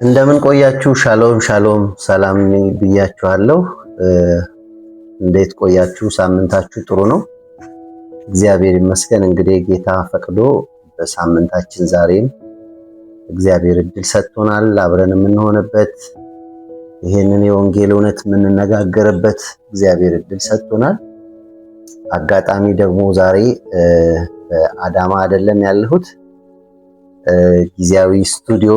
እንደምን ቆያችሁ? ሻሎም ሻሎም፣ ሰላም ብያችኋለሁ። እንዴት ቆያችሁ? ሳምንታችሁ ጥሩ ነው? እግዚአብሔር ይመስገን። እንግዲህ ጌታ ፈቅዶ በሳምንታችን ዛሬም እግዚአብሔር እድል ሰጥቶናል፣ አብረን የምንሆንበት ይሄንን የወንጌል እውነት የምንነጋገርበት እግዚአብሔር እድል ሰጥቶናል። አጋጣሚ ደግሞ ዛሬ በአዳማ አይደለም ያለሁት፣ ጊዜያዊ ስቱዲዮ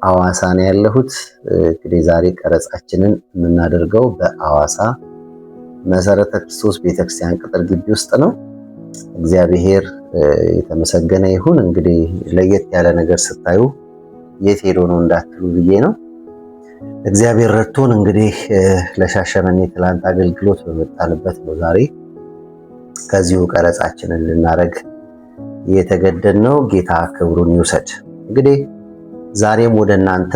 አዋሳ ነው ያለሁት። እንግዲህ ዛሬ ቀረጻችንን የምናደርገው በአዋሳ መሰረተ ክርስቶስ ቤተክርስቲያን ቅጥር ግቢ ውስጥ ነው። እግዚአብሔር የተመሰገነ ይሁን። እንግዲህ ለየት ያለ ነገር ስታዩ የት ሄዶ ነው እንዳትሉ ብዬ ነው። እግዚአብሔር ረድቶን እንግዲህ ለሻሸመኔ ትላንት አገልግሎት በመጣንበት ነው ዛሬ ከዚሁ ቀረጻችንን ልናደርግ የተገደድነው። ጌታ ክብሩን ይውሰድ። እንግዲህ ዛሬም ወደ እናንተ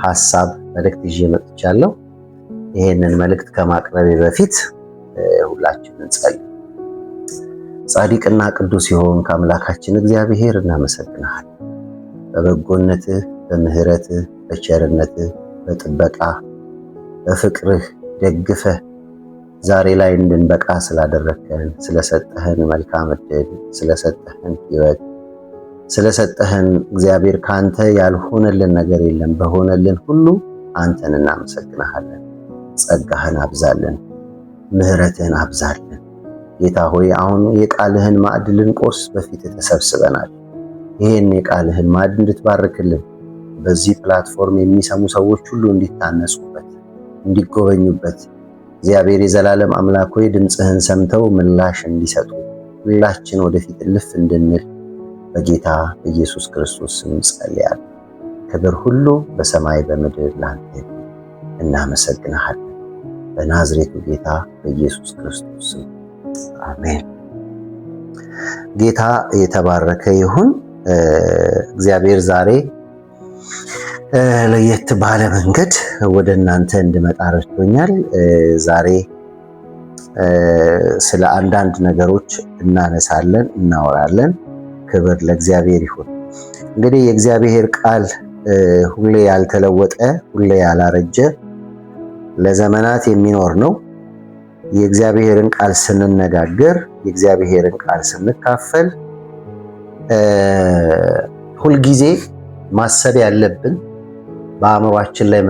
ሐሳብ መልእክት ይዤ መጥቻለሁ። ይሄንን መልእክት ከማቅረቤ በፊት ሁላችንም እንጸልይ። ጻድቅና ቅዱስ የሆንክ ከአምላካችን እግዚአብሔር እናመሰግናለን። በበጎነትህ፣ በምህረትህ፣ በቸርነትህ፣ በጥበቃ በፍቅርህ ደግፈህ ዛሬ ላይ እንድንበቃ ስላደረግከን፣ ስለሰጠህን መልካም ዕድል፣ ስለሰጠህን ሕይወት፣ ስለሰጠህን እግዚአብሔር ካንተ ያልሆነልን ነገር የለም። በሆነልን ሁሉ አንተን እናመሰግናለን። ጸጋህን አብዛልን፣ ምህረትህን አብዛልን። ጌታ ሆይ አሁን የቃልህን ማዕድ ልንቆርስ በፊት ተሰብስበናል። ይህን የቃልህን ማዕድ እንድትባርክልን፣ በዚህ ፕላትፎርም የሚሰሙ ሰዎች ሁሉ እንዲታነጹበት፣ እንዲጎበኙበት እግዚአብሔር የዘላለም አምላክ ሆይ ድምፅህን ሰምተው ምላሽ እንዲሰጡ ሁላችን ወደፊት ልፍ እንድንል በጌታ በኢየሱስ ክርስቶስ ስም ጸልያለሁ። ክብር ሁሉ በሰማይ በምድር ላንተ ይሁን። እናመሰግንሃለን በናዝሬቱ ጌታ በኢየሱስ ክርስቶስ ስም አሜን። ጌታ የተባረከ ይሁን። እግዚአብሔር ዛሬ ለየት ባለ መንገድ ወደ እናንተ እንድመጣ ረድቶኛል። ዛሬ ስለ አንዳንድ ነገሮች እናነሳለን፣ እናወራለን። ክብር ለእግዚአብሔር ይሁን። እንግዲህ የእግዚአብሔር ቃል ሁሌ ያልተለወጠ፣ ሁሌ ያላረጀ፣ ለዘመናት የሚኖር ነው። የእግዚአብሔርን ቃል ስንነጋገር፣ የእግዚአብሔርን ቃል ስንካፈል ሁልጊዜ ማሰብ ያለብን፣ በአእምሯችን ላይ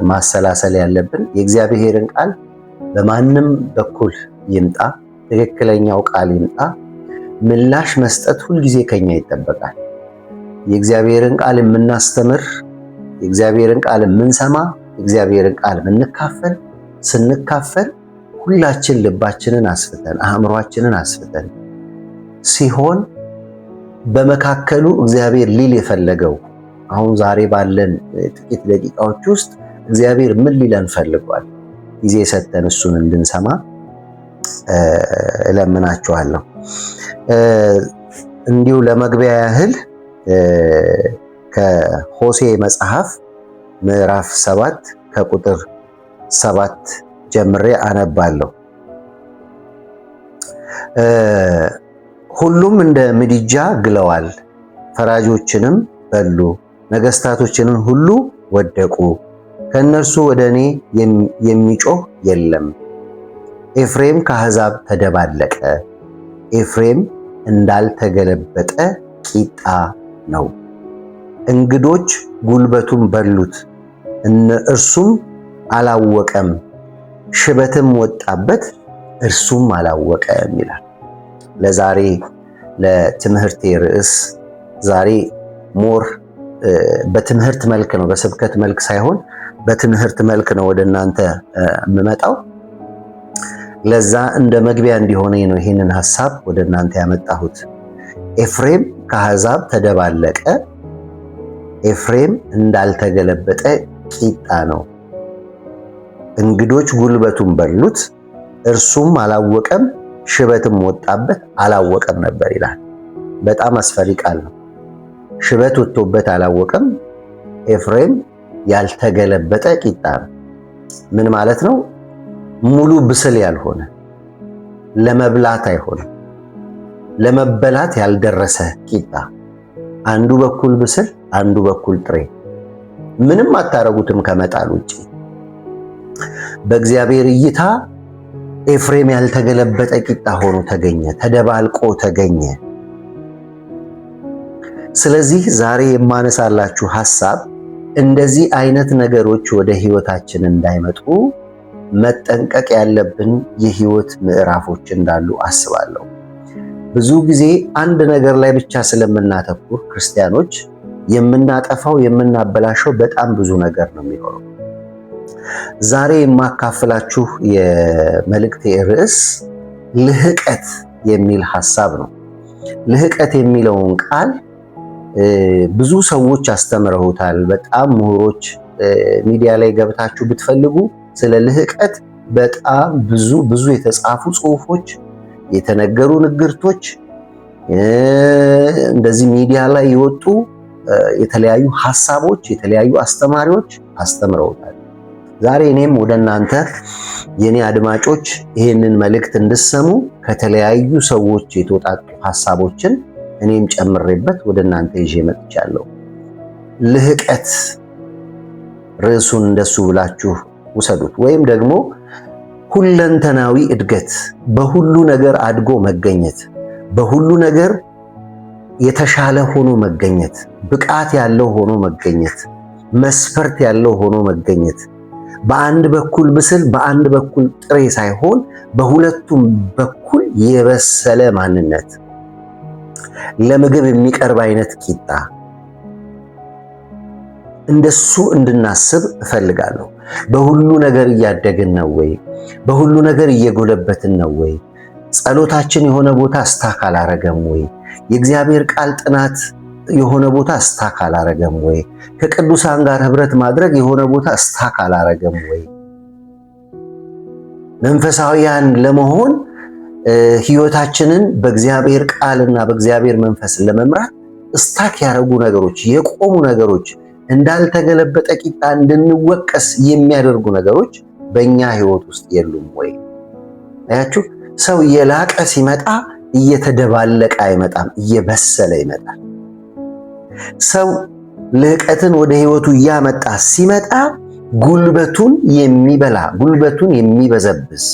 ማሰላሰል ያለብን የእግዚአብሔርን ቃል በማንም በኩል ይምጣ፣ ትክክለኛው ቃል ይምጣ፣ ምላሽ መስጠት ሁልጊዜ ከኛ ይጠበቃል። የእግዚአብሔርን ቃል የምናስተምር፣ የእግዚአብሔርን ቃል የምንሰማ፣ የእግዚአብሔርን ቃል የምንካፈል ስንካፈል ሁላችን ልባችንን አስፍተን አእምሯችንን አስፍተን ሲሆን በመካከሉ እግዚአብሔር ሊል የፈለገው አሁን ዛሬ ባለን ጥቂት ደቂቃዎች ውስጥ እግዚአብሔር ምን ሊለን ፈልጓል ጊዜ ሰጥተን እሱን እንድንሰማ እለምናችኋለሁ። እንዲሁ ለመግቢያ ያህል ከሆሴ መጽሐፍ ምዕራፍ 7 ከቁጥር 7 ጀምሬ አነባለሁ። ሁሉም እንደ ምድጃ ግለዋል፣ ፈራጆችንም በሉ፣ ነገስታቶችንም ሁሉ ወደቁ። ከእነርሱ ወደ እኔ የሚጮህ የለም። ኤፍሬም ከአሕዛብ ተደባለቀ፣ ኤፍሬም እንዳልተገለበጠ ቂጣ ነው። እንግዶች ጉልበቱን በሉት፣ እርሱም አላወቀም። ሽበትም ወጣበት፣ እርሱም አላወቀም ይላል። ለዛሬ ለትምህርቴ ርዕስ ዛሬ ሞር በትምህርት መልክ ነው፣ በስብከት መልክ ሳይሆን በትምህርት መልክ ነው ወደ እናንተ የምመጣው። ለዛ እንደ መግቢያ እንዲሆነኝ ነው ይህንን ሐሳብ ወደ እናንተ ያመጣሁት። ኤፍሬም ከአሕዛብ ተደባለቀ፣ ኤፍሬም እንዳልተገለበጠ ቂጣ ነው። እንግዶች ጉልበቱን በሉት፣ እርሱም አላወቀም። ሽበትም ወጣበት፣ አላወቀም ነበር ይላል። በጣም አስፈሪ ቃል ነው። ሽበት ወጥቶበት አላወቀም። ኤፍሬም ያልተገለበጠ ቂጣ ነው። ምን ማለት ነው? ሙሉ ብስል ያልሆነ፣ ለመብላት አይሆንም፣ ለመበላት ያልደረሰ ቂጣ፣ አንዱ በኩል ብስል አንዱ በኩል ጥሬ። ምንም አታረጉትም ከመጣል ውጪ። በእግዚአብሔር እይታ ኤፍሬም ያልተገለበጠ ቂጣ ሆኖ ተገኘ፣ ተደባልቆ ተገኘ። ስለዚህ ዛሬ የማነሳላችሁ ሐሳብ እንደዚህ አይነት ነገሮች ወደ ህይወታችን እንዳይመጡ መጠንቀቅ ያለብን የህይወት ምዕራፎች እንዳሉ አስባለሁ። ብዙ ጊዜ አንድ ነገር ላይ ብቻ ስለምናተኩር ክርስቲያኖች የምናጠፋው የምናበላሸው በጣም ብዙ ነገር ነው የሚኖረው። ዛሬ የማካፍላችሁ የመልእክቴ ርዕስ ልህቀት የሚል ሐሳብ ነው። ልህቀት የሚለውን ቃል ብዙ ሰዎች አስተምረውታል። በጣም ምሁሮች ሚዲያ ላይ ገብታችሁ ብትፈልጉ ስለ ልህቀት በጣም ብዙ የተጻፉ ጽሑፎች፣ የተነገሩ ንግርቶች፣ እንደዚህ ሚዲያ ላይ የወጡ የተለያዩ ሐሳቦች፣ የተለያዩ አስተማሪዎች አስተምረውታል። ዛሬ እኔም ወደ እናንተ የኔ አድማጮች ይህንን መልእክት እንድሰሙ ከተለያዩ ሰዎች የተወጣጡ ሐሳቦችን እኔም ጨምሬበት ወደ እናንተ ይዤ መጥቻለሁ። ልህቀት ርዕሱን እንደሱ ብላችሁ ውሰዱት። ወይም ደግሞ ሁለንተናዊ እድገት፣ በሁሉ ነገር አድጎ መገኘት፣ በሁሉ ነገር የተሻለ ሆኖ መገኘት፣ ብቃት ያለው ሆኖ መገኘት፣ መስፈርት ያለው ሆኖ መገኘት፣ በአንድ በኩል ብስል በአንድ በኩል ጥሬ ሳይሆን በሁለቱም በኩል የበሰለ ማንነት፣ ለምግብ የሚቀርብ አይነት ቂጣ፣ እንደሱ እንድናስብ እፈልጋለሁ። በሁሉ ነገር እያደግን ነው ወይ? በሁሉ ነገር እየጎለበትን ነው ወይ? ጸሎታችን የሆነ ቦታ ስታክ አላረገም ወይ? የእግዚአብሔር ቃል ጥናት የሆነ ቦታ ስታክ አላረገም ወይ? ከቅዱሳን ጋር ህብረት ማድረግ የሆነ ቦታ ስታክ አላረገም ወይ? መንፈሳዊያን ለመሆን ህይወታችንን በእግዚአብሔር ቃልና በእግዚአብሔር መንፈስ ለመምራት ስታክ ያደረጉ ነገሮች፣ የቆሙ ነገሮች፣ እንዳልተገለበጠ ቂጣ እንድንወቀስ የሚያደርጉ ነገሮች በእኛ ህይወት ውስጥ የሉም ወይ? አያችሁ፣ ሰው የላቀ ሲመጣ እየተደባለቀ አይመጣም፣ እየበሰለ ይመጣል። ሰው ልህቀትን ወደ ህይወቱ እያመጣ ሲመጣ ጉልበቱን የሚበላ ጉልበቱን የሚበዘብዝ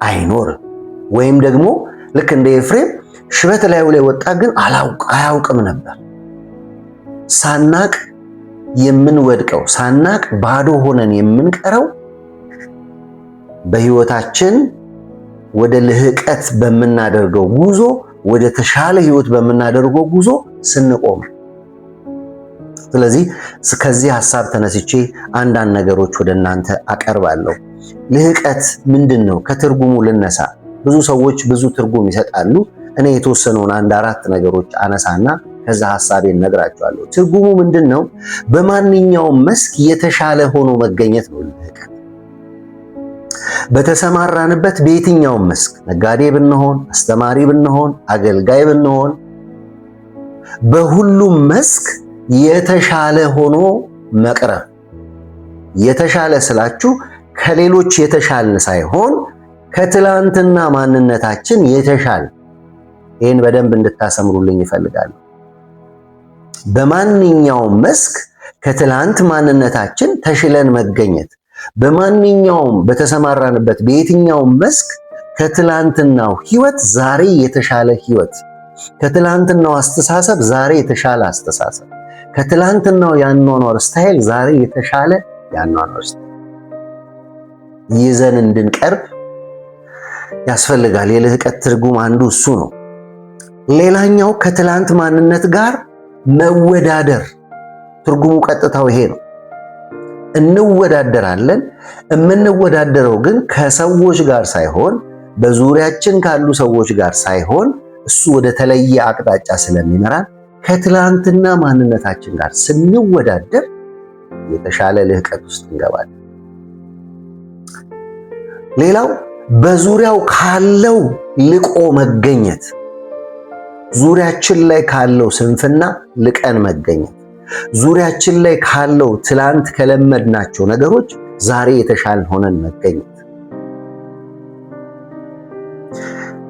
አይኖርም። ወይም ደግሞ ልክ እንደ ኤፍሬም ሽበት ላዩ ላይ ወጣ፣ ግን አያውቅም ነበር። ሳናቅ የምንወድቀው፣ ሳናቅ ባዶ ሆነን የምንቀረው በህይወታችን ወደ ልህቀት በምናደርገው ጉዞ፣ ወደ ተሻለ ህይወት በምናደርገው ጉዞ ስንቆም። ስለዚህ ከዚህ ሐሳብ ተነስቼ አንዳንድ ነገሮች ወደ እናንተ አቀርባለሁ። ልህቀት ምንድን ነው? ከትርጉሙ ልነሳ። ብዙ ሰዎች ብዙ ትርጉም ይሰጣሉ። እኔ የተወሰነውን አንድ አራት ነገሮች አነሳና ከዛ ሐሳቤን ነግራቸዋለሁ። ትርጉሙ ምንድን ነው? በማንኛውም መስክ የተሻለ ሆኖ መገኘት ነው ልህቀት። በተሰማራንበት በየትኛውም መስክ ነጋዴ ብንሆን፣ አስተማሪ ብንሆን፣ አገልጋይ ብንሆን፣ በሁሉም መስክ የተሻለ ሆኖ መቅረብ። የተሻለ ስላችሁ ከሌሎች የተሻልን ሳይሆን ከትላንትና ማንነታችን የተሻለ። ይህን በደንብ እንድታሰምሩልኝ ይፈልጋሉ። በማንኛውም መስክ ከትላንት ማንነታችን ተሽለን መገኘት፣ በማንኛውም በተሰማራንበት በየትኛውም መስክ ከትላንትናው ህይወት ዛሬ የተሻለ ህይወት፣ ከትላንትናው አስተሳሰብ ዛሬ የተሻለ አስተሳሰብ፣ ከትላንትናው ያኗኗር ስታይል ዛሬ የተሻለ ያኗኗር ስታይል ይዘን እንድንቀርብ ያስፈልጋል። የልህቀት ትርጉም አንዱ እሱ ነው። ሌላኛው ከትላንት ማንነት ጋር መወዳደር፣ ትርጉሙ ቀጥታው ይሄ ነው። እንወዳደራለን። የምንወዳደረው ግን ከሰዎች ጋር ሳይሆን፣ በዙሪያችን ካሉ ሰዎች ጋር ሳይሆን፣ እሱ ወደ ተለየ አቅጣጫ ስለሚመራን ከትላንትና ማንነታችን ጋር ስንወዳደር የተሻለ ልህቀት ውስጥ እንገባለን። ሌላው በዙሪያው ካለው ልቆ መገኘት፣ ዙሪያችን ላይ ካለው ስንፍና ልቀን መገኘት፣ ዙሪያችን ላይ ካለው ትላንት ከለመድናቸው ነገሮች ዛሬ የተሻልን ሆነን መገኘት።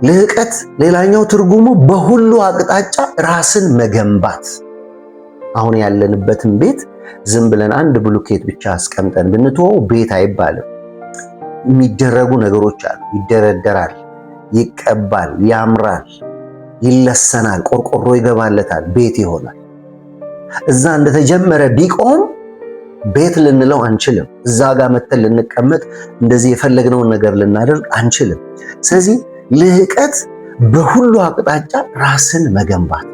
ልህቀት ሌላኛው ትርጉሙ በሁሉ አቅጣጫ ራስን መገንባት፣ አሁን ያለንበትን ቤት ዝም ብለን አንድ ብሎኬት ብቻ አስቀምጠን ብንተወው ቤት አይባልም። የሚደረጉ ነገሮች አሉ። ይደረደራል፣ ይቀባል፣ ያምራል፣ ይለሰናል፣ ቆርቆሮ ይገባለታል፣ ቤት ይሆናል። እዛ እንደተጀመረ ቢቆም ቤት ልንለው አንችልም። እዛ ጋር መተን ልንቀመጥ እንደዚህ የፈለግነውን ነገር ልናደርግ አንችልም። ስለዚህ ልህቀት በሁሉ አቅጣጫ ራስን መገንባት፣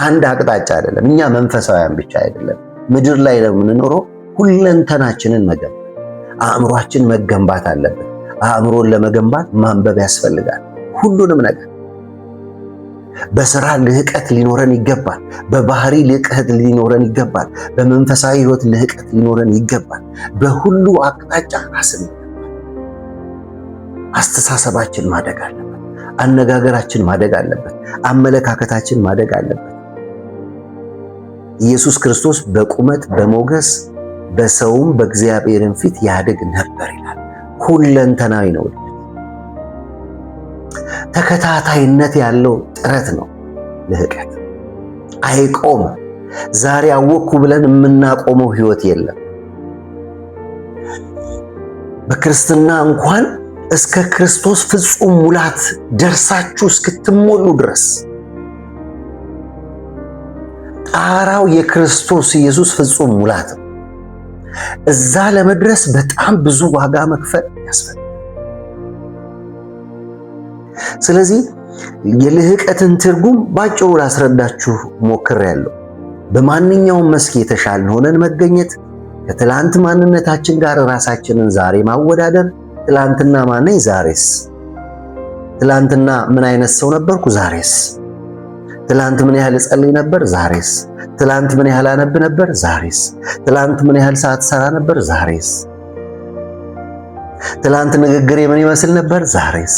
አንድ አቅጣጫ አይደለም። እኛ መንፈሳውያን ብቻ አይደለም፣ ምድር ላይ ነው የምንኖረው። ሁለንተናችንን መገንባት፣ አእምሯችን መገንባት አለበት። አእምሮን ለመገንባት ማንበብ ያስፈልጋል። ሁሉንም ነገር በስራ ልህቀት ሊኖረን ይገባል። በባህሪ ልህቀት ሊኖረን ይገባል። በመንፈሳዊ ህይወት ልህቀት ሊኖረን ይገባል። በሁሉ አቅጣጫ ራስን መገንባት። አስተሳሰባችን ማደግ አለበት። አነጋገራችን ማደግ አለበት። አመለካከታችን ማደግ አለበት። ኢየሱስ ክርስቶስ በቁመት በሞገስ በሰውም በእግዚአብሔርም ፊት ያድግ ነበር ይላል። ሁለንተናዊ ነው። ተከታታይነት ያለው ጥረት ነው ልህቀት። አይቆምም። ዛሬ አወቅኩ ብለን የምናቆመው ህይወት የለም። በክርስትና እንኳን እስከ ክርስቶስ ፍጹም ሙላት ደርሳችሁ እስክትሞሉ ድረስ ጣራው የክርስቶስ ኢየሱስ ፍጹም ሙላት ነው። እዛ ለመድረስ በጣም ብዙ ዋጋ መክፈል ያስፈልጋል። ስለዚህ የልህቀትን ትርጉም ባጭሩ ላስረዳችሁ ሞክሬያለሁ። በማንኛውም መስክ የተሻልን ሆነን መገኘት፣ ከትላንት ማንነታችን ጋር ራሳችንን ዛሬ ማወዳደር። ትላንትና ማነኝ? ዛሬስ? ትላንትና ምን አይነት ሰው ነበርኩ? ዛሬስ? ትላንት ምን ያህል እጸልይ ነበር? ዛሬስ? ትላንት ምን ያህል አነብ ነበር? ዛሬስ? ትላንት ምን ያህል ሰዓት ሰራ ነበር? ዛሬስ? ትላንት ንግግሬ ምን ይመስል ነበር? ዛሬስ?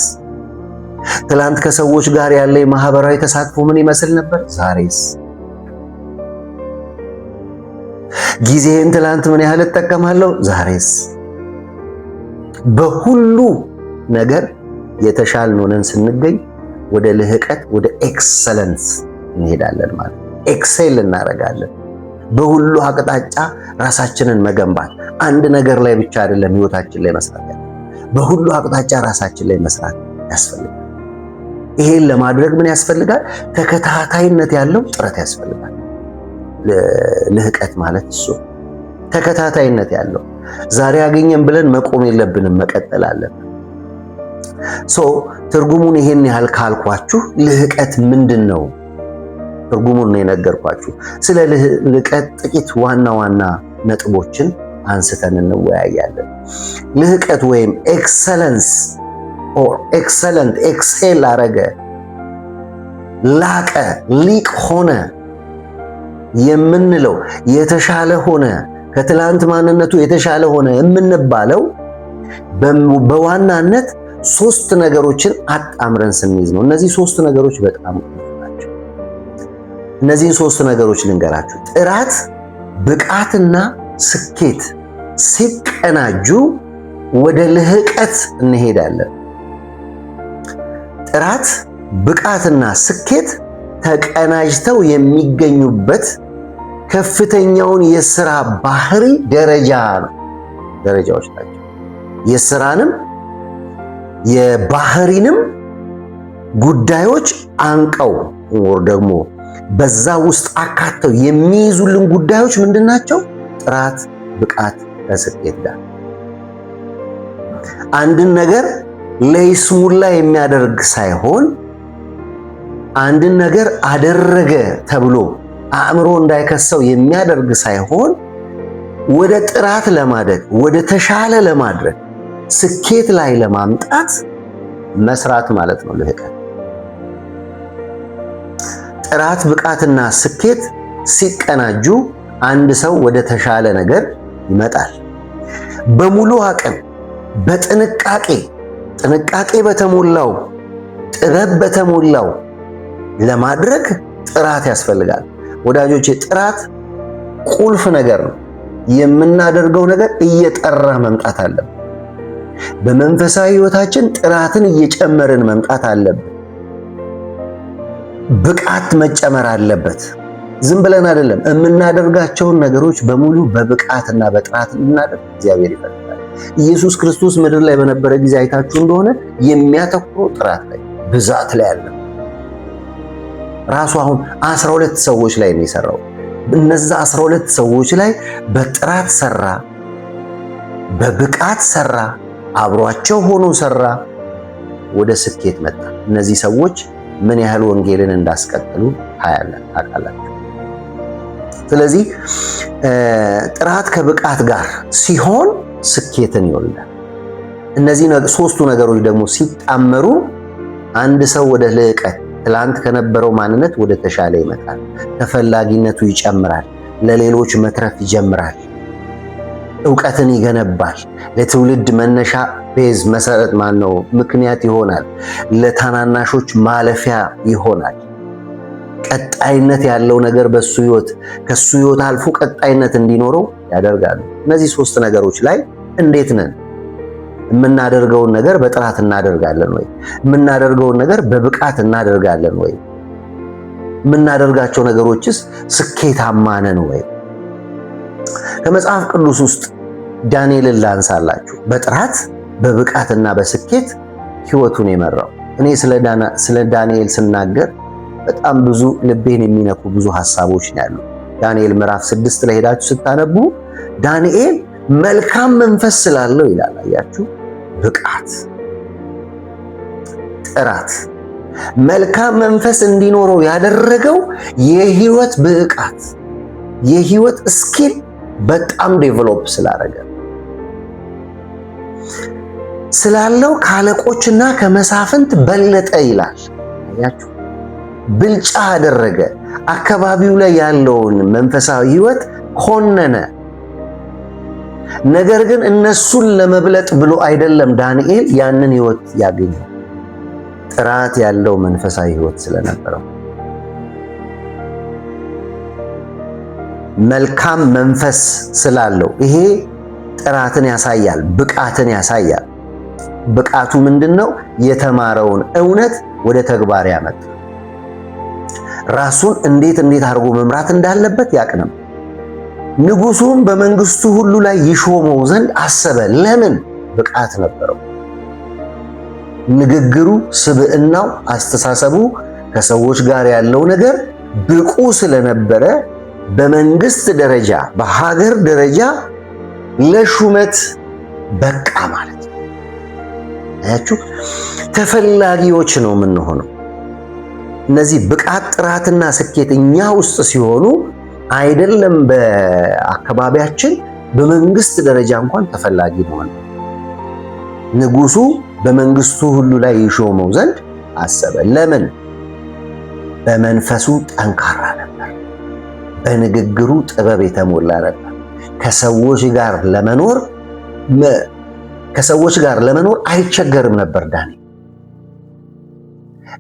ትላንት ከሰዎች ጋር ያለ ማህበራዊ ተሳትፎ ምን ይመስል ነበር? ዛሬስ? ጊዜን ትላንት ምን ያህል እጠቀማለሁ? ዛሬስ? በሁሉ ነገር የተሻልን ሆነን ስንገኝ ወደ ልህቀት ወደ ኤክሰለንስ እንሄዳለን ማለት ነው። ኤክሴል እናደርጋለን። በሁሉ አቅጣጫ ራሳችንን መገንባት፣ አንድ ነገር ላይ ብቻ አይደለም ህይወታችን ላይ መስራት ያለ፣ በሁሉ አቅጣጫ ራሳችን ላይ መስራት ያስፈልጋል። ይሄን ለማድረግ ምን ያስፈልጋል? ተከታታይነት ያለው ጥረት ያስፈልጋል። ልህቀት ማለት እሱ ተከታታይነት ያለው። ዛሬ ያገኘን ብለን መቆም የለብንም፣ መቀጠል አለብን። ትርጉሙን ይሄን ያህል ካልኳችሁ ልህቀት ምንድን ነው? ትርጉሙን ነው የነገርኳችሁ። ስለ ልህቀት ጥቂት ዋና ዋና ነጥቦችን አንስተን እንወያያለን። ልህቀት ወይም ኤክሰለንስ ኦር ኤክሰለንት፣ ኤክሴል አረገ፣ ላቀ፣ ሊቅ ሆነ የምንለው የተሻለ ሆነ፣ ከትላንት ማንነቱ የተሻለ ሆነ የምንባለው በዋናነት ሶስት ነገሮችን አጣምረን ስንይዝ ነው። እነዚህ ሶስት ነገሮች በጣም ናቸው። እነዚህን ሶስት ነገሮች ልንገራችሁ። ጥራት፣ ብቃትና ስኬት ሲቀናጁ ወደ ልህቀት እንሄዳለን። ጥራት፣ ብቃትና ስኬት ተቀናጅተው የሚገኙበት ከፍተኛውን የሥራ ባህሪ ደረጃዎች ናቸው። የሥራንም የባህሪንም ጉዳዮች አንቀው ወር ደግሞ በዛ ውስጥ አካተው የሚይዙልን ጉዳዮች ምንድን ናቸው? ጥራት፣ ብቃት ከስኬት ጋር አንድን ነገር ለይስሙላ የሚያደርግ ሳይሆን አንድን ነገር አደረገ ተብሎ አእምሮ እንዳይከሰው የሚያደርግ ሳይሆን ወደ ጥራት ለማደግ ወደ ተሻለ ለማድረግ ስኬት ላይ ለማምጣት መስራት ማለት ነው ልህቀት። ጥራት፣ ብቃትና ስኬት ሲቀናጁ አንድ ሰው ወደ ተሻለ ነገር ይመጣል። በሙሉ አቅም ጥንቃቄ በተሞላው ጥበብ በተሞላው ለማድረግ ጥራት ያስፈልጋል። ወዳጆቼ ጥራት ቁልፍ ነገር ነው። የምናደርገው ነገር እየጠራ መምጣት አለበት። በመንፈሳዊ ሕይወታችን ጥራትን እየጨመርን መምጣት አለብን። ብቃት መጨመር አለበት። ዝም ብለን አይደለም የምናደርጋቸውን ነገሮች በሙሉ በብቃትና በጥራት እንድናደርግ እግዚአብሔር ይፈልጋል። ኢየሱስ ክርስቶስ ምድር ላይ በነበረ ጊዜ አይታችሁ እንደሆነ የሚያተኩረው ጥራት ላይ ብዛት ላይ አለ። ራሱ አሁን 12 ሰዎች ላይ ነው የሰራው። እነዛ 12 ሰዎች ላይ በጥራት ሰራ፣ በብቃት ሰራ፣ አብሯቸው ሆኖ ሰራ፣ ወደ ስኬት መጣ። እነዚህ ሰዎች ምን ያህል ወንጌልን እንዳስቀጠሉ ታውቃላችሁ። ስለዚህ ጥራት ከብቃት ጋር ሲሆን ስኬትን ይወልዳል። እነዚህ ሶስቱ ነገሮች ደግሞ ሲጣመሩ አንድ ሰው ወደ ልዕቀት፣ ትላንት ከነበረው ማንነት ወደ ተሻለ ይመጣል። ተፈላጊነቱ ይጨምራል። ለሌሎች መትረፍ ይጀምራል። ዕውቀትን ይገነባል። ለትውልድ መነሻ ቤዝ መሰረት ምክንያት ይሆናል። ለታናናሾች ማለፊያ ይሆናል። ቀጣይነት ያለው ነገር በሱ ህይወት ከሱ ህይወት አልፎ ቀጣይነት እንዲኖረው ያደርጋሉ። እነዚህ ሶስት ነገሮች ላይ እንዴት ነን? የምናደርገውን ነገር በጥራት እናደርጋለን ወይ? የምናደርገውን ነገር በብቃት እናደርጋለን ወይ? የምናደርጋቸው ነገሮችስ ስኬታማ ነን ወይ? ከመጽሐፍ ቅዱስ ውስጥ ዳንኤልን ላንሳላችሁ። በጥራት በብቃትና በስኬት ህይወቱን የመራው። እኔ ስለ ዳንኤል ስናገር በጣም ብዙ ልቤን የሚነኩ ብዙ ሐሳቦች ነው ያሉ። ዳንኤል ምዕራፍ 6 ላይ ሄዳችሁ ስታነቡ ዳንኤል መልካም መንፈስ ስላለው ይላል። አያችሁ፣ ብቃት፣ ጥራት፣ መልካም መንፈስ እንዲኖረው ያደረገው የህይወት ብቃት፣ የህይወት ስኪል በጣም ዴቨሎፕ ስላለው ከአለቆችና ከመሳፍንት በለጠ ይላል። አያችሁ፣ ብልጫ አደረገ። አካባቢው ላይ ያለውን መንፈሳዊ ህይወት ኮነነ። ነገር ግን እነሱን ለመብለጥ ብሎ አይደለም ዳንኤል ያንን ህይወት ያገኘው፣ ጥራት ያለው መንፈሳዊ ህይወት ስለነበረው። መልካም መንፈስ ስላለው ይሄ ጥራትን ያሳያል፣ ብቃትን ያሳያል። ብቃቱ ምንድነው? የተማረውን እውነት ወደ ተግባር ያመጣ፣ ራሱን እንዴት አድርጎ መምራት እንዳለበት ያውቅ ነበር። ንጉሱም በመንግስቱ ሁሉ ላይ ይሾመው ዘንድ አሰበ። ለምን? ብቃት ነበረው። ንግግሩ፣ ስብዕናው፣ አስተሳሰቡ፣ ከሰዎች ጋር ያለው ነገር ብቁ ስለነበረ በመንግስት ደረጃ በሀገር ደረጃ ለሹመት በቃ ማለት ነው። አያችሁ፣ ተፈላጊዎች ነው የምንሆነው። እነዚህ ብቃት፣ ጥራትና ስኬት እኛ ውስጥ ሲሆኑ አይደለም በአካባቢያችን በመንግስት ደረጃ እንኳን ተፈላጊ ነው። ንጉሱ በመንግስቱ ሁሉ ላይ ይሾመው ዘንድ አሰበ። ለምን? በመንፈሱ ጠንካራ ነበር። በንግግሩ ጥበብ የተሞላ ነበር። ከሰዎች ጋር ለመኖር አይቸገርም ነበር ዳንኤል።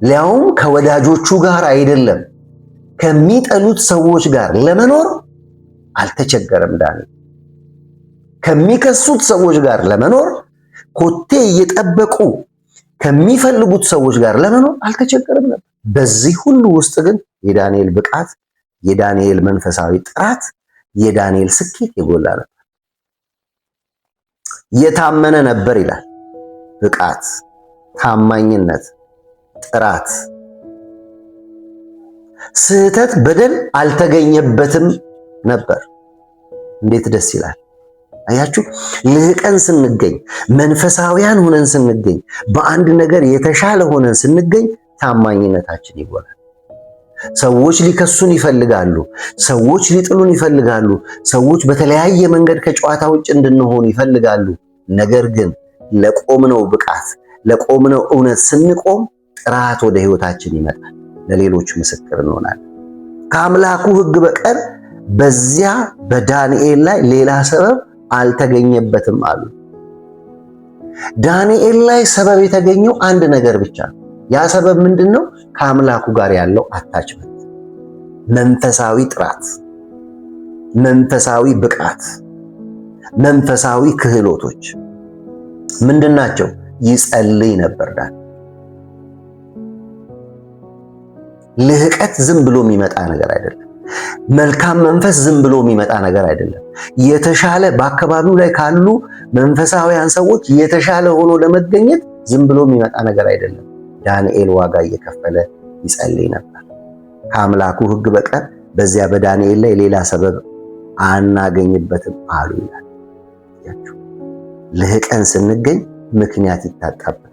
ሊያውም ከወዳጆቹ ጋር አይደለም ከሚጠሉት ሰዎች ጋር ለመኖር አልተቸገረም ዳንኤል። ከሚከሱት ሰዎች ጋር ለመኖር፣ ኮቴ እየጠበቁ ከሚፈልጉት ሰዎች ጋር ለመኖር አልተቸገረም ነበር። በዚህ ሁሉ ውስጥ ግን የዳንኤል ብቃት፣ የዳንኤል መንፈሳዊ ጥራት፣ የዳንኤል ስኬት የጎላ ነበር። የታመነ ነበር ይላል። ብቃት፣ ታማኝነት፣ ጥራት፣ ስህተት፣ በደል አልተገኘበትም ነበር። እንዴት ደስ ይላል! አያችሁ፣ ልህቀን ስንገኝ፣ መንፈሳውያን ሆነን ስንገኝ፣ በአንድ ነገር የተሻለ ሆነን ስንገኝ ታማኝነታችን ይጎላል። ሰዎች ሊከሱን ይፈልጋሉ። ሰዎች ሊጥሉን ይፈልጋሉ። ሰዎች በተለያየ መንገድ ከጨዋታ ውጭ እንድንሆን ይፈልጋሉ። ነገር ግን ለቆምነው ብቃት፣ ለቆምነው እውነት ስንቆም ጥራት ወደ ህይወታችን ይመጣል። ለሌሎች ምስክር እንሆናለን። ከአምላኩ ሕግ በቀር በዚያ በዳንኤል ላይ ሌላ ሰበብ አልተገኘበትም አሉ። ዳንኤል ላይ ሰበብ የተገኘው አንድ ነገር ብቻ ነው። ያ ሰበብ ምንድነው? ከአምላኩ ጋር ያለው አታችመንት፣ መንፈሳዊ ጥራት፣ መንፈሳዊ ብቃት፣ መንፈሳዊ ክህሎቶች ምንድናቸው? ይጸልይ ነበር ዳንኤል። ልህቀት ዝም ብሎ የሚመጣ ነገር አይደለም። መልካም መንፈስ ዝም ብሎ የሚመጣ ነገር አይደለም። የተሻለ በአካባቢው ላይ ካሉ መንፈሳውያን ሰዎች የተሻለ ሆኖ ለመገኘት ዝም ብሎ የሚመጣ ነገር አይደለም። ዳንኤል ዋጋ እየከፈለ ይጸልይ ነበር። ከአምላኩ ሕግ በቀር በዚያ በዳንኤል ላይ ሌላ ሰበብ አናገኝበትም አሉ ይላል። ልህቀን ስንገኝ ምክንያት ይታጣብናል።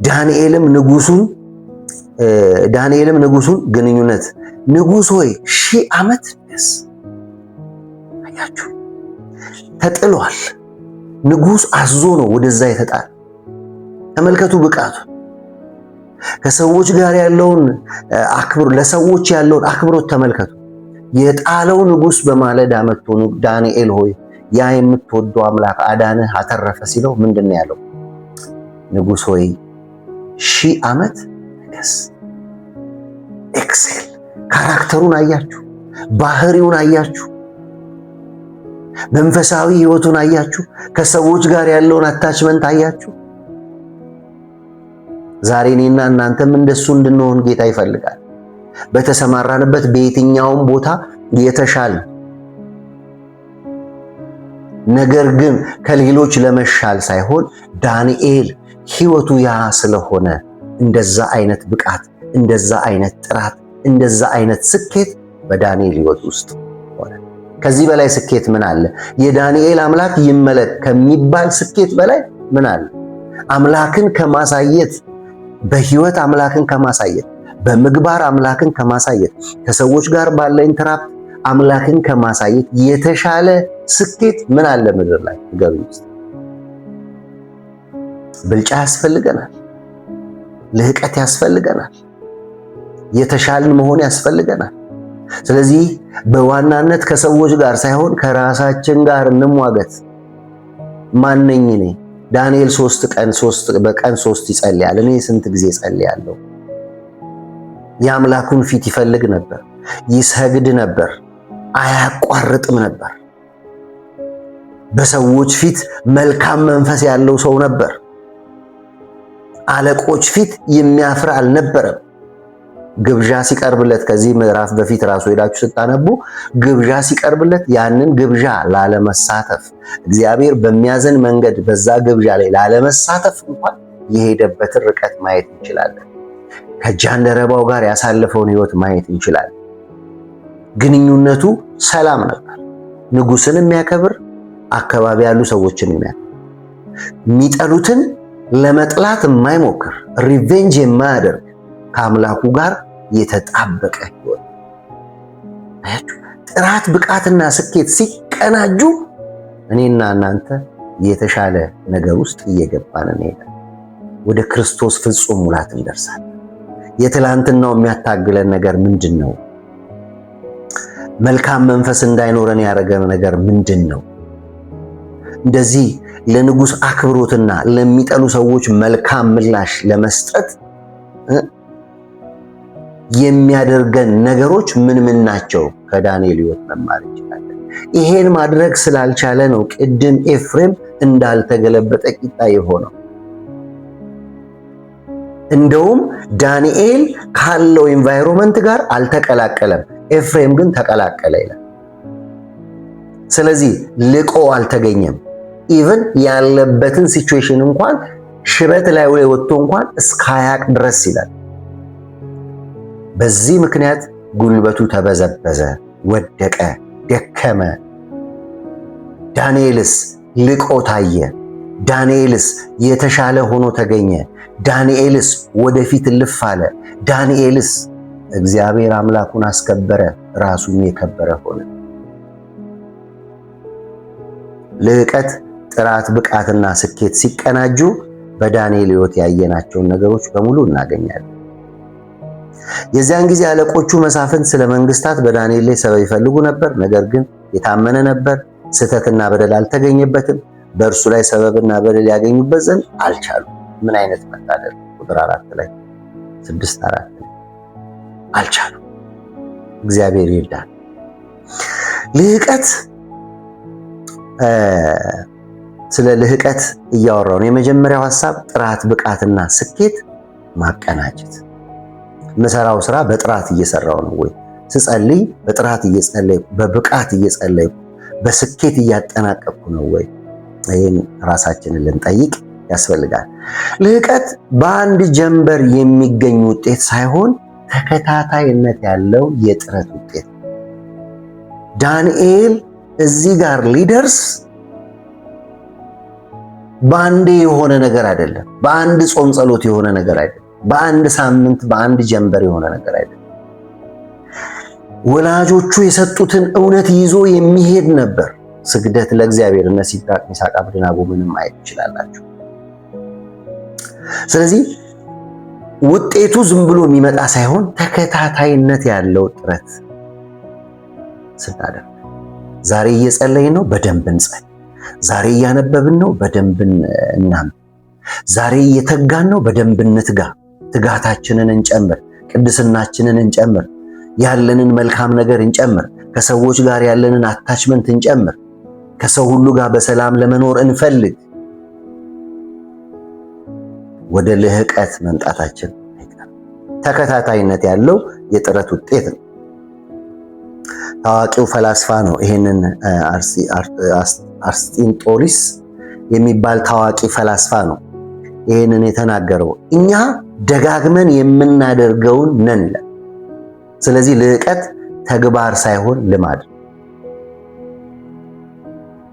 ዳንኤልም ንጉሱን ግንኙነት ንጉሥ ሆይ 1000 ዓመት ንገስ። አያችሁ፣ ተጥሏል። ንጉሥ አዞ ነው ወደዛ የተጣለ። ተመልከቱ ብቃቱ። ከሰዎች ጋር ያለውን ለሰዎች ያለውን አክብሮት ተመልከቱ። የጣለው ንጉሥ በማለዳ መጥቶ ዳንኤል ሆይ ያ የምትወደው አምላክ አዳንህ አተረፈ ሲለው ምንድን ነው ያለው? ንጉሥ ሆይ 1000 ዓመት ንገስ። ኤክሴል ካራክተሩን አያችሁ፣ ባህሪውን አያችሁ፣ መንፈሳዊ ሕይወቱን አያችሁ፣ ከሰዎች ጋር ያለውን አታችመንት አያችሁ። ዛሬ እኔና እናንተም እንደሱ እንድንሆን ጌታ ይፈልጋል። በተሰማራንበት በየትኛውም ቦታ የተሻለ ነገር ግን ከሌሎች ለመሻል ሳይሆን ዳንኤል ሕይወቱ ያ ስለሆነ እንደዛ አይነት ብቃት፣ እንደዛ አይነት ጥራት፣ እንደዛ አይነት ስኬት በዳንኤል ሕይወት ውስጥ ሆነ። ከዚህ በላይ ስኬት ምን አለ? የዳንኤል አምላክ ይመለክ ከሚባል ስኬት በላይ ምን አለ? አምላክን ከማሳየት በሕይወት አምላክን ከማሳየት በምግባር አምላክን ከማሳየት ከሰዎች ጋር ባለ ኢንተራክት አምላክን ከማሳየት የተሻለ ስኬት ምን አለ ምድር ላይ? ገቢ ውስጥ ብልጫ ያስፈልገናል። ልህቀት ያስፈልገናል። የተሻልን መሆን ያስፈልገናል። ስለዚህ በዋናነት ከሰዎች ጋር ሳይሆን ከራሳችን ጋር እንሟገት። ማነኝ እኔ? ዳንኤል በቀን 3 ይጸልያል። እኔ ስንት ጊዜ ጸልያለሁ? የአምላኩን ፊት ይፈልግ ነበር፣ ይሰግድ ነበር፣ አያቋርጥም ነበር። በሰዎች ፊት መልካም መንፈስ ያለው ሰው ነበር። አለቆች ፊት የሚያፍር አልነበረም። ግብዣ ሲቀርብለት ከዚህ ምዕራፍ በፊት ራሱ ሄዳችሁ ስታነቡ ግብዣ ሲቀርብለት ያንን ግብዣ ላለመሳተፍ እግዚአብሔር በሚያዘን መንገድ በዛ ግብዣ ላይ ላለመሳተፍ እንኳን የሄደበትን ርቀት ማየት እንችላለን። ከጃንደረባው ጋር ያሳለፈውን ሕይወት ማየት እንችላለን። ግንኙነቱ ሰላም ነበር። ንጉሥን የሚያከብር አካባቢ ያሉ ሰዎችን የሚያከብር የሚጠሉትን ለመጥላት የማይሞክር ሪቬንጅ የማያደርግ ከአምላኩ ጋር የተጣበቀ ሕይወት። አያችሁ፣ ጥራት ብቃትና ስኬት ሲቀናጁ እኔና እናንተ የተሻለ ነገር ውስጥ እየገባን እንሄዳለን። ወደ ክርስቶስ ፍጹም ሙላት እንደርሳለን። የትላንትናው የሚያታግለን ነገር ምንድን ነው? መልካም መንፈስ እንዳይኖረን ያደረገን ነገር ምንድን ነው? እንደዚህ ለንጉሥ አክብሮትና ለሚጠሉ ሰዎች መልካም ምላሽ ለመስጠት የሚያደርገን ነገሮች ምን ምን ናቸው? ከዳንኤል ሕይወት መማር እንችላለን። ይሄን ማድረግ ስላልቻለ ነው ቅድም ኤፍሬም እንዳልተገለበጠ ቂጣ የሆነው። እንደውም ዳንኤል ካለው ኤንቫይሮንመንት ጋር አልተቀላቀለም፣ ኤፍሬም ግን ተቀላቀለ ይላል። ስለዚህ ልቆ አልተገኘም። ኢቭን ያለበትን ሲቹዌሽን እንኳን ሽበት ላይ ወጥቶ እንኳን እስካያቅ ድረስ ይላል። በዚህ ምክንያት ጉልበቱ ተበዘበዘ፣ ወደቀ፣ ደከመ። ዳንኤልስ ልቆ ታየ። ዳንኤልስ የተሻለ ሆኖ ተገኘ። ዳንኤልስ ወደፊት እልፍ አለ። ዳንኤልስ እግዚአብሔር አምላኩን አስከበረ፣ ራሱን የከበረ ሆነ። ልህቀት፣ ጥራት፣ ብቃትና ስኬት ሲቀናጁ በዳንኤል ሕይወት ያየናቸውን ነገሮች በሙሉ እናገኛለን። የዚያን ጊዜ አለቆቹ መሳፍንት ስለ መንግስታት በዳንኤል ላይ ሰበብ ይፈልጉ ነበር። ነገር ግን የታመነ ነበር፣ ስህተትና በደል አልተገኘበትም። በእርሱ ላይ ሰበብና በደል ያገኙበት ዘንድ አልቻሉም። ምን አይነት መታደል! ቁጥር 4 ላይ 6:4 ላይ አልቻሉም። እግዚአብሔር ይርዳል። ልህቀት፣ ስለ ልህቀት እያወራው ነው። የመጀመሪያው ሐሳብ ጥራት፣ ብቃትና ስኬት ማቀናጀት። የምሰራው ስራ በጥራት እየሰራው ነው ወይ? ስጸልይ በጥራት እየጸለይኩ በብቃት እየጸለይኩ በስኬት እያጠናቀቅኩ ነው ወይ? ይህን ራሳችንን ልንጠይቅ ያስፈልጋል። ልህቀት በአንድ ጀንበር የሚገኝ ውጤት ሳይሆን ተከታታይነት ያለው የጥረት ውጤት። ዳንኤል እዚህ ጋር ሊደርስ በአንዴ የሆነ ነገር አይደለም። በአንድ ጾም ጸሎት የሆነ ነገር አይደለም። በአንድ ሳምንት በአንድ ጀንበር የሆነ ነገር አይደለም። ወላጆቹ የሰጡትን እውነት ይዞ የሚሄድ ነበር። ስግደት ለእግዚአብሔር። እነ ሲድራቅ ሚሳቅ አብደናጎንም ማየት ትችላላችሁ። ስለዚህ ውጤቱ ዝም ብሎ የሚመጣ ሳይሆን ተከታታይነት ያለው ጥረት ስናደርግ፣ ዛሬ እየጸለይን ነው፣ በደንብ እንጸልይ። ዛሬ እያነበብን ነው፣ በደንብ እናንብ። ዛሬ እየተጋን ነው፣ በደንብ እንትጋ። ትጋታችንን እንጨምር፣ ቅድስናችንን እንጨምር፣ ያለንን መልካም ነገር እንጨምር፣ ከሰዎች ጋር ያለንን አታችመንት እንጨምር፣ ከሰው ሁሉ ጋር በሰላም ለመኖር እንፈልግ። ወደ ልህቀት መምጣታችን አይቀርም። ተከታታይነት ያለው የጥረት ውጤት ነው። ታዋቂው ፈላስፋ ነው ይሄንን አርስጢንጦሊስ የሚባል ታዋቂ ፈላስፋ ነው ይሄንን የተናገረው። እኛ ደጋግመን የምናደርገውን ነን ይላል። ስለዚህ ልህቀት ተግባር ሳይሆን ልማድ፣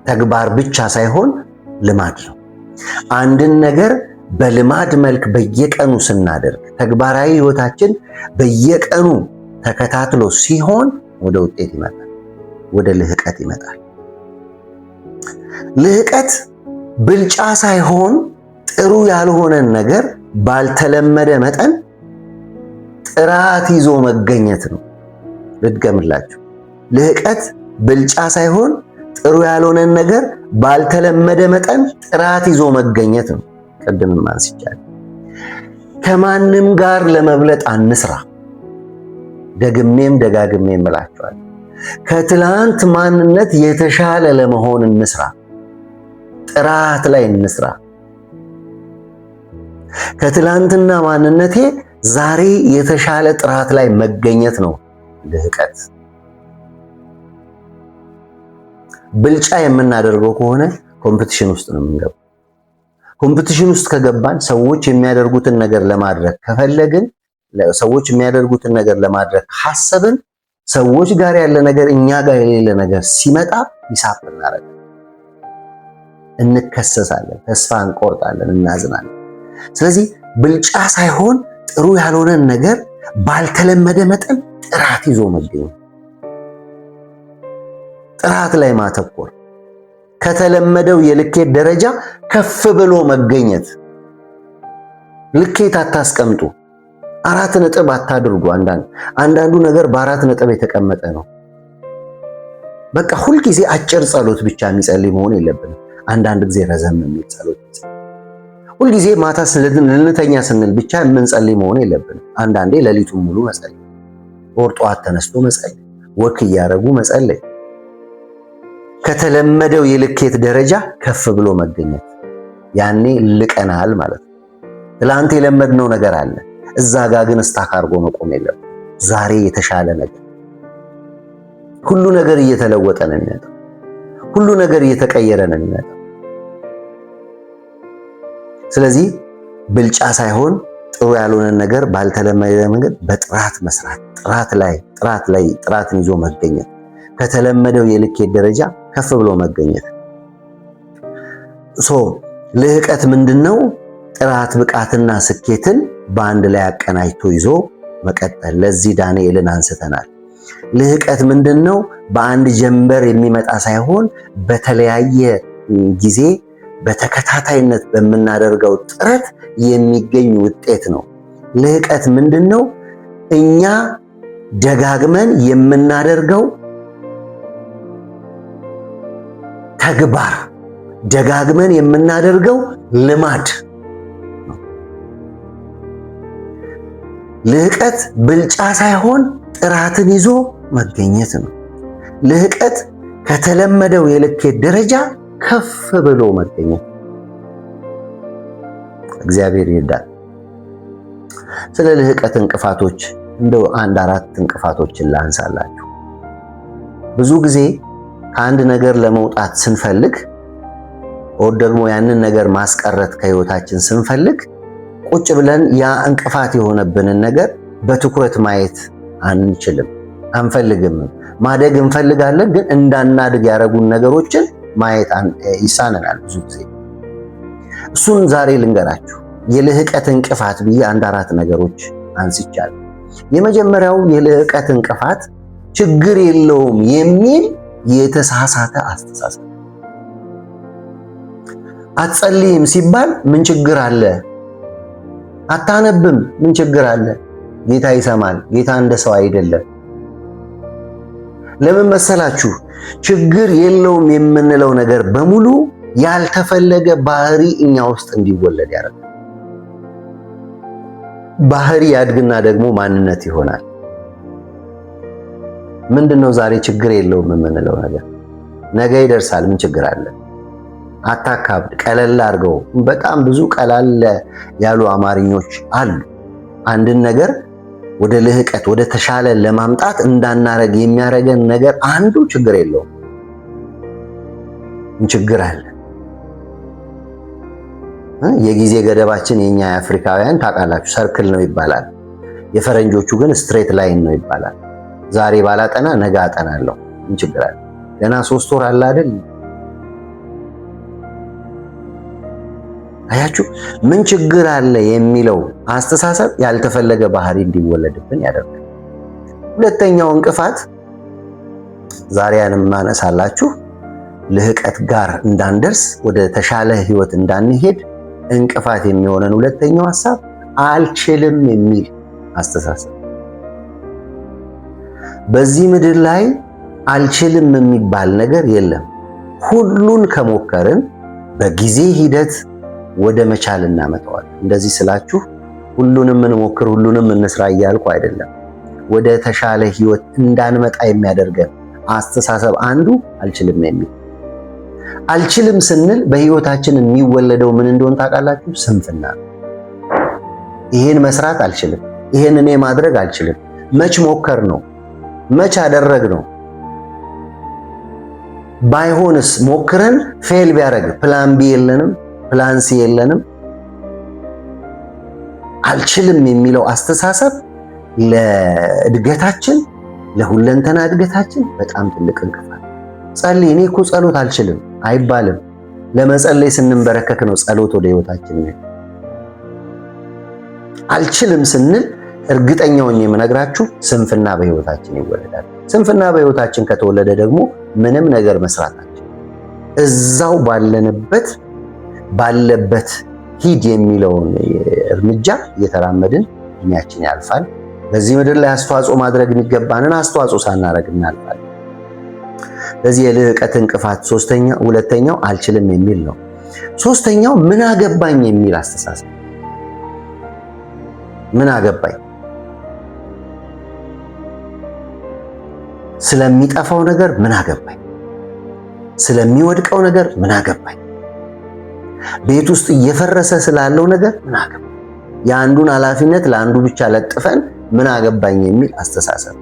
ተግባር ብቻ ሳይሆን ልማድ ነው። አንድን ነገር በልማድ መልክ በየቀኑ ስናደርግ፣ ተግባራዊ ህይወታችን በየቀኑ ተከታትሎ ሲሆን ወደ ውጤት ይመጣል፣ ወደ ልህቀት ይመጣል። ልህቀት ብልጫ ሳይሆን ጥሩ ያልሆነን ነገር ባልተለመደ መጠን ጥራት ይዞ መገኘት ነው። ልድገምላችሁ። ልህቀት ብልጫ ሳይሆን ጥሩ ያልሆነን ነገር ባልተለመደ መጠን ጥራት ይዞ መገኘት ነው። ቅድምም አንስቻለሁ። ከማንም ጋር ለመብለጥ አንስራ። ደግሜም ደጋግሜም እላችኋለሁ፣ ከትላንት ማንነት የተሻለ ለመሆን እንስራ። ጥራት ላይ እንስራ። ከትላንትና ማንነቴ ዛሬ የተሻለ ጥራት ላይ መገኘት ነው ልህቀት። ብልጫ የምናደርገው ከሆነ ኮምፒቲሽን ውስጥ ነው የምንገባው። ኮምፒቲሽን ውስጥ ከገባን ሰዎች የሚያደርጉትን ነገር ለማድረግ ከፈለግን፣ ሰዎች የሚያደርጉትን ነገር ለማድረግ ካሰብን፣ ሰዎች ጋር ያለ ነገር እኛ ጋር የሌለ ነገር ሲመጣ ሂሳብ እናደርጋለን፣ እንከሰሳለን፣ ተስፋ እንቆርጣለን፣ እናዝናለን። ስለዚህ ብልጫ ሳይሆን ጥሩ ያልሆነን ነገር ባልተለመደ መጠን ጥራት ይዞ መገኘት፣ ጥራት ላይ ማተኮር፣ ከተለመደው የልኬት ደረጃ ከፍ ብሎ መገኘት። ልኬት አታስቀምጡ፣ 4 ነጥብ አታድርጉ። አንዳንዱ ነገር በ4 ነጥብ የተቀመጠ ነው። በቃ ሁልጊዜ አጭር ጸሎት ብቻ የሚጸልይ መሆን የለብንም። አንዳንድ ጊዜ ረዘም የሚል ጸሎት፣ ሁልጊዜ ማታ ልንተኛ ስንል ብቻ የምንጸልይ መሆን የለብንም። አንዳንዴ ሌሊቱን ሙሉ መጸለይ፣ ወር ጠዋት ተነስቶ መጸለይ፣ ወክ እያደረጉ መጸለይ፣ ከተለመደው የልኬት ደረጃ ከፍ ብሎ መገኘት። ያኔ ልቀናል ማለት ነው። ትላንት የለመድነው ነገር አለ፣ እዛ ጋር ግን ስታክ አድርጎ መቆም የለብንም። ዛሬ የተሻለ ነገር፣ ሁሉ ነገር እየተለወጠ ነው የሚመጣው። ሁሉ ነገር እየተቀየረ ነው የሚመጣው። ስለዚህ ብልጫ ሳይሆን ጥሩ ያልሆነን ነገር ባልተለመደ መንገድ በጥራት መስራት፣ ጥራትን ይዞ መገኘት፣ ከተለመደው የልኬት ደረጃ ከፍ ብሎ መገኘት። ልህቀት ምንድነው? ጥራት፣ ብቃትና ስኬትን በአንድ ላይ አቀናጅቶ ይዞ መቀጠል። ለዚህ ዳንኤልን አንስተናል። ልህቀት ምንድነው? በአንድ ጀንበር የሚመጣ ሳይሆን በተለያየ ጊዜ በተከታታይነት በምናደርገው ጥረት የሚገኝ ውጤት ነው። ልህቀት ምንድነው? እኛ ደጋግመን የምናደርገው ተግባር፣ ደጋግመን የምናደርገው ልማድ ነው። ልህቀት ብልጫ ሳይሆን ጥራትን ይዞ መገኘት ነው። ልህቀት ከተለመደው የልኬት ደረጃ ከፍ ብሎ መገኘት። እግዚአብሔር ይርዳል። ስለ ልህቀት እንቅፋቶች እንደው አንድ አራት እንቅፋቶችን ላንሳላችሁ። ብዙ ጊዜ ከአንድ ነገር ለመውጣት ስንፈልግ ወደ ደግሞ ያንን ነገር ማስቀረት ከህይወታችን ስንፈልግ ቁጭ ብለን ያ እንቅፋት የሆነብንን ነገር በትኩረት ማየት አንችልም፣ አንፈልግም። ማደግ እንፈልጋለን፣ ግን እንዳናድግ ያደረጉን ነገሮችን ማየት ይሳነናል ብዙ ጊዜ። እሱን ዛሬ ልንገራችሁ። የልህቀት እንቅፋት ብዬ አንድ አራት ነገሮች አንስቻለሁ። የመጀመሪያው የልህቀት እንቅፋት ችግር የለውም የሚል የተሳሳተ አስተሳሰብ። አትጸልይም ሲባል ምን ችግር አለ? አታነብም ምን ችግር አለ? ጌታ ይሰማል። ጌታ እንደ ሰው አይደለም። ለምን መሰላችሁ? ችግር የለውም የምንለው ነገር በሙሉ ያልተፈለገ ባህሪ እኛ ውስጥ እንዲወለድ ያደርጋል። ባህሪ ያድግና ደግሞ ማንነት ይሆናል። ምንድነው ዛሬ ችግር የለውም የምንለው ነገር? ነገ ይደርሳል ምን ችግር አለ? አታካብድ፣ ቀለል አድርገው። በጣም ብዙ ቀላል ያሉ አማርኞች አሉ። አንድን ነገር ወደ ልህቀት ወደ ተሻለ ለማምጣት እንዳናረግ የሚያረገን ነገር አንዱ ችግር የለውም። ችግር አለ። የጊዜ ገደባችን የኛ የአፍሪካውያን ታውቃላችሁ ሰርክል ነው ይባላል። የፈረንጆቹ ግን ስትሬት ላይን ነው ይባላል። ዛሬ ባላጠና ነገ አጠናለሁ። ምን ችግር አለ? ገና 3 ወር አለ አይደል? አያችሁ፣ ምን ችግር አለ የሚለው አስተሳሰብ ያልተፈለገ ባህሪ እንዲወለድብን ያደርጋል። ሁለተኛው እንቅፋት ዛሬያንም ማነሳላችሁ ልህቀት ጋር እንዳንደርስ ወደ ተሻለ ህይወት እንዳንሄድ እንቅፋት የሚሆነን ሁለተኛው ሐሳብ አልችልም የሚል አስተሳሰብ። በዚህ ምድር ላይ አልችልም የሚባል ነገር የለም። ሁሉን ከሞከርን በጊዜ ሂደት ወደ መቻል እናመጣዋለን። እንደዚህ ስላችሁ ሁሉንም እንሞክር ሁሉንም እንስራ እያልኩ አይደለም። ወደ ተሻለ ህይወት እንዳንመጣ የሚያደርገን አስተሳሰብ አንዱ አልችልም የሚል። አልችልም ስንል በህይወታችን የሚወለደው ምን እንደሆነ ታውቃላችሁ? ስንፍና። ይሄን መስራት አልችልም፣ ይሄን እኔ ማድረግ አልችልም። መች ሞከር ነው? መች አደረግ ነው? ባይሆንስ ሞክረን ፌል ቢያደርግ ፕላን ቢ የለንም፣ ፕላን ሲ የለንም። አልችልም የሚለው አስተሳሰብ ለእድገታችን ለሁለንተና እድገታችን በጣም ትልቅ እንቅፋት። ጸልይ፣ እኔ እኮ ጸሎት አልችልም አይባልም። ለመጸለይ ስንንበረከክ ነው ጸሎት ወደ ህይወታችን ነው። አልችልም ስንል እርግጠኛውን የምነግራችሁ ስንፍና በህይወታችን ይወለዳል። ስንፍና በህይወታችን ከተወለደ ደግሞ ምንም ነገር መስራታችን እዛው ባለበት ሂድ የሚለውን እርምጃ እየተራመድን እድሜያችን ያልፋል። በዚህ ምድር ላይ አስተዋጽኦ ማድረግ የሚገባንን አስተዋጽኦ ሳናደርግ እናልፋለን። ለዚህ የልህቀት እንቅፋት ሁለተኛው አልችልም የሚል ነው። ሶስተኛው ምን አገባኝ የሚል አስተሳሰብ። ምን አገባኝ፣ ስለሚጠፋው ነገር ምን አገባኝ፣ ስለሚወድቀው ነገር ምን አገባኝ፣ ቤት ውስጥ እየፈረሰ ስላለው ነገር ምን አገባኝ። የአንዱን ኃላፊነት ለአንዱ ብቻ ለጥፈን ምን አገባኝ የሚል አስተሳሰብ።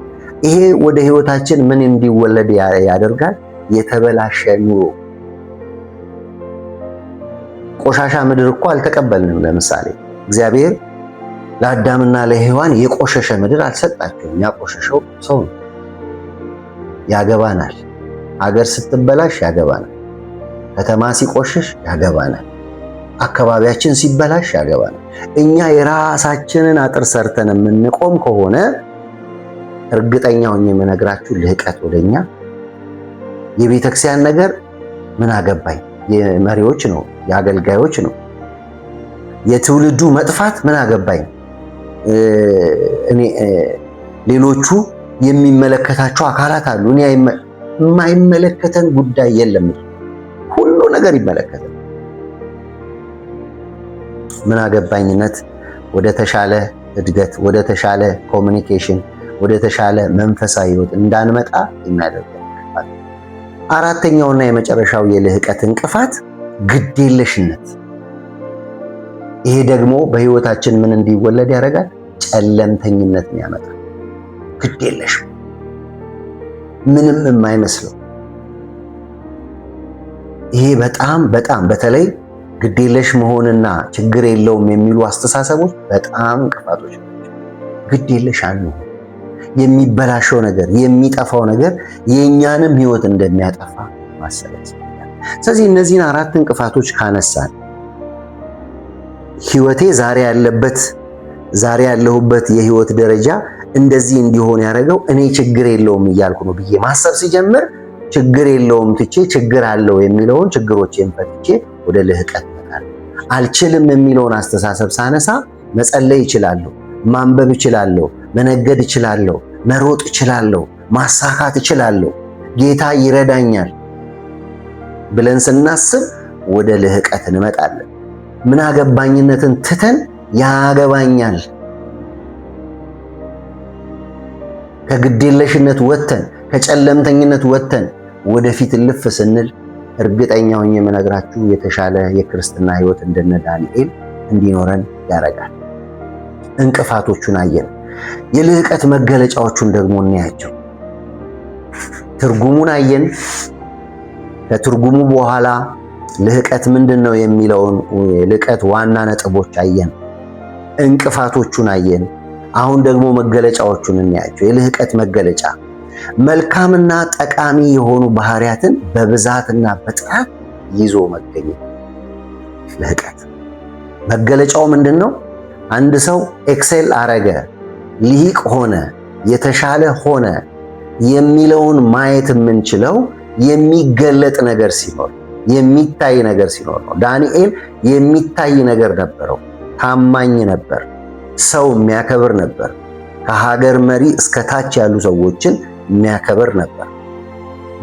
ይሄ ወደ ህይወታችን ምን እንዲወለድ ያደርጋል? የተበላሸ ኑሮ። ቆሻሻ ምድር እኮ አልተቀበልንም። ለምሳሌ እግዚአብሔር ለአዳምና ለሔዋን የቆሸሸ ምድር አልሰጣቸውም። ያቆሸሸው ሰው ነው። ያገባናል። ሀገር ስትበላሽ ያገባናል። ከተማ ሲቆሽሽ ያገባናል። አካባቢያችን ሲበላሽ ያገባናል። እኛ የራሳችንን አጥር ሰርተን የምንቆም ከሆነ እርግጠኛ ሆኜ የምነግራችሁ ልህቀት ወደኛ። የቤተክርስቲያን ነገር ምን አገባኝ፣ የመሪዎች ነው፣ የአገልጋዮች ነው። የትውልዱ መጥፋት ምን አገባኝ፣ ሌሎቹ የሚመለከታቸው አካላት አሉ። እኔ የማይመለከተን ጉዳይ የለም። ሁሉ ነገር ይመለከተን። ምን አገባኝነት ወደ ተሻለ እድገት፣ ወደ ተሻለ ኮሚኒኬሽን፣ ወደ ተሻለ መንፈሳዊ ህይወት እንዳንመጣ የሚያደርግ እንቅፋት። አራተኛውና የመጨረሻው የልህቀት እንቅፋት ግዴለሽነት። ይሄ ደግሞ በህይወታችን ምን እንዲወለድ ያደርጋል? ጨለምተኝነትን ያመጣል። ግድ የለሽም ምንም የማይመስለው ይሄ በጣም በተለይ ግዴለሽ መሆንና ችግር የለውም የሚሉ አስተሳሰቦች በጣም እንቅፋቶች ናቸው። ግዴለሽ አንሁን። የሚበላሸው ነገር የሚጠፋው ነገር የእኛንም ሕይወት እንደሚያጠፋ ማሰብ ያስፈልጋል። ስለዚህ እነዚህን 4 እንቅፋቶች ካነሳን ሕይወቴ ዛሬ ያለሁበት የሕይወት ደረጃ እንደዚህ እንዲሆን ያደረገው እኔ ችግር የለውም እያልኩ ነው ብዬ ማሰብ ሲጀምር ችግር የለውም ትቼ ችግር አለው የሚለውን ችግሮቼን ፈትቼ ወደ ልህቀት እመጣለሁ። አልችልም የሚለውን አስተሳሰብ ሳነሳ መጸለይ እችላለሁ፣ ማንበብ እችላለሁ፣ መነገድ እችላለሁ፣ መሮጥ እችላለሁ፣ ማሳካት እችላለሁ፣ ጌታ ይረዳኛል ብለን ስናስብ ወደ ልህቀት እንመጣለን። ምን አገባኝነትን ትተን ያገባኛል ከግዴለሽነት ወጥተን ከጨለምተኝነት ወጥተን ወደፊት ልፍ ስንል እርግጠኛ ሆኜ የምነግራችሁ የተሻለ የክርስትና ሕይወት እንደነ ዳንኤል እንዲኖረን ያደርጋል። እንቅፋቶቹን አየን። የልህቀት መገለጫዎቹን ደግሞ እናያቸው። ትርጉሙን አየን። ከትርጉሙ በኋላ ልህቀት ምንድነው የሚለውን የልህቀት ዋና ነጥቦች አየን። እንቅፋቶቹን አየን። አሁን ደግሞ መገለጫዎቹን እናያቸው። የልህቀት መገለጫ መልካምና ጠቃሚ የሆኑ ባህሪያትን በብዛትና በጥራት ይዞ መገኘት። ልህቀት መገለጫው ምንድነው? አንድ ሰው ኤክሴል አረገ፣ ልሂቅ ሆነ፣ የተሻለ ሆነ የሚለውን ማየት የምንችለው የሚገለጥ ነገር ሲኖር፣ የሚታይ ነገር ሲኖር ነው። ዳንኤል የሚታይ ነገር ነበረው። ታማኝ ነበር። ሰው የሚያከብር ነበር። ከሀገር መሪ እስከ ታች ያሉ ሰዎችን የሚያከብር ነበር።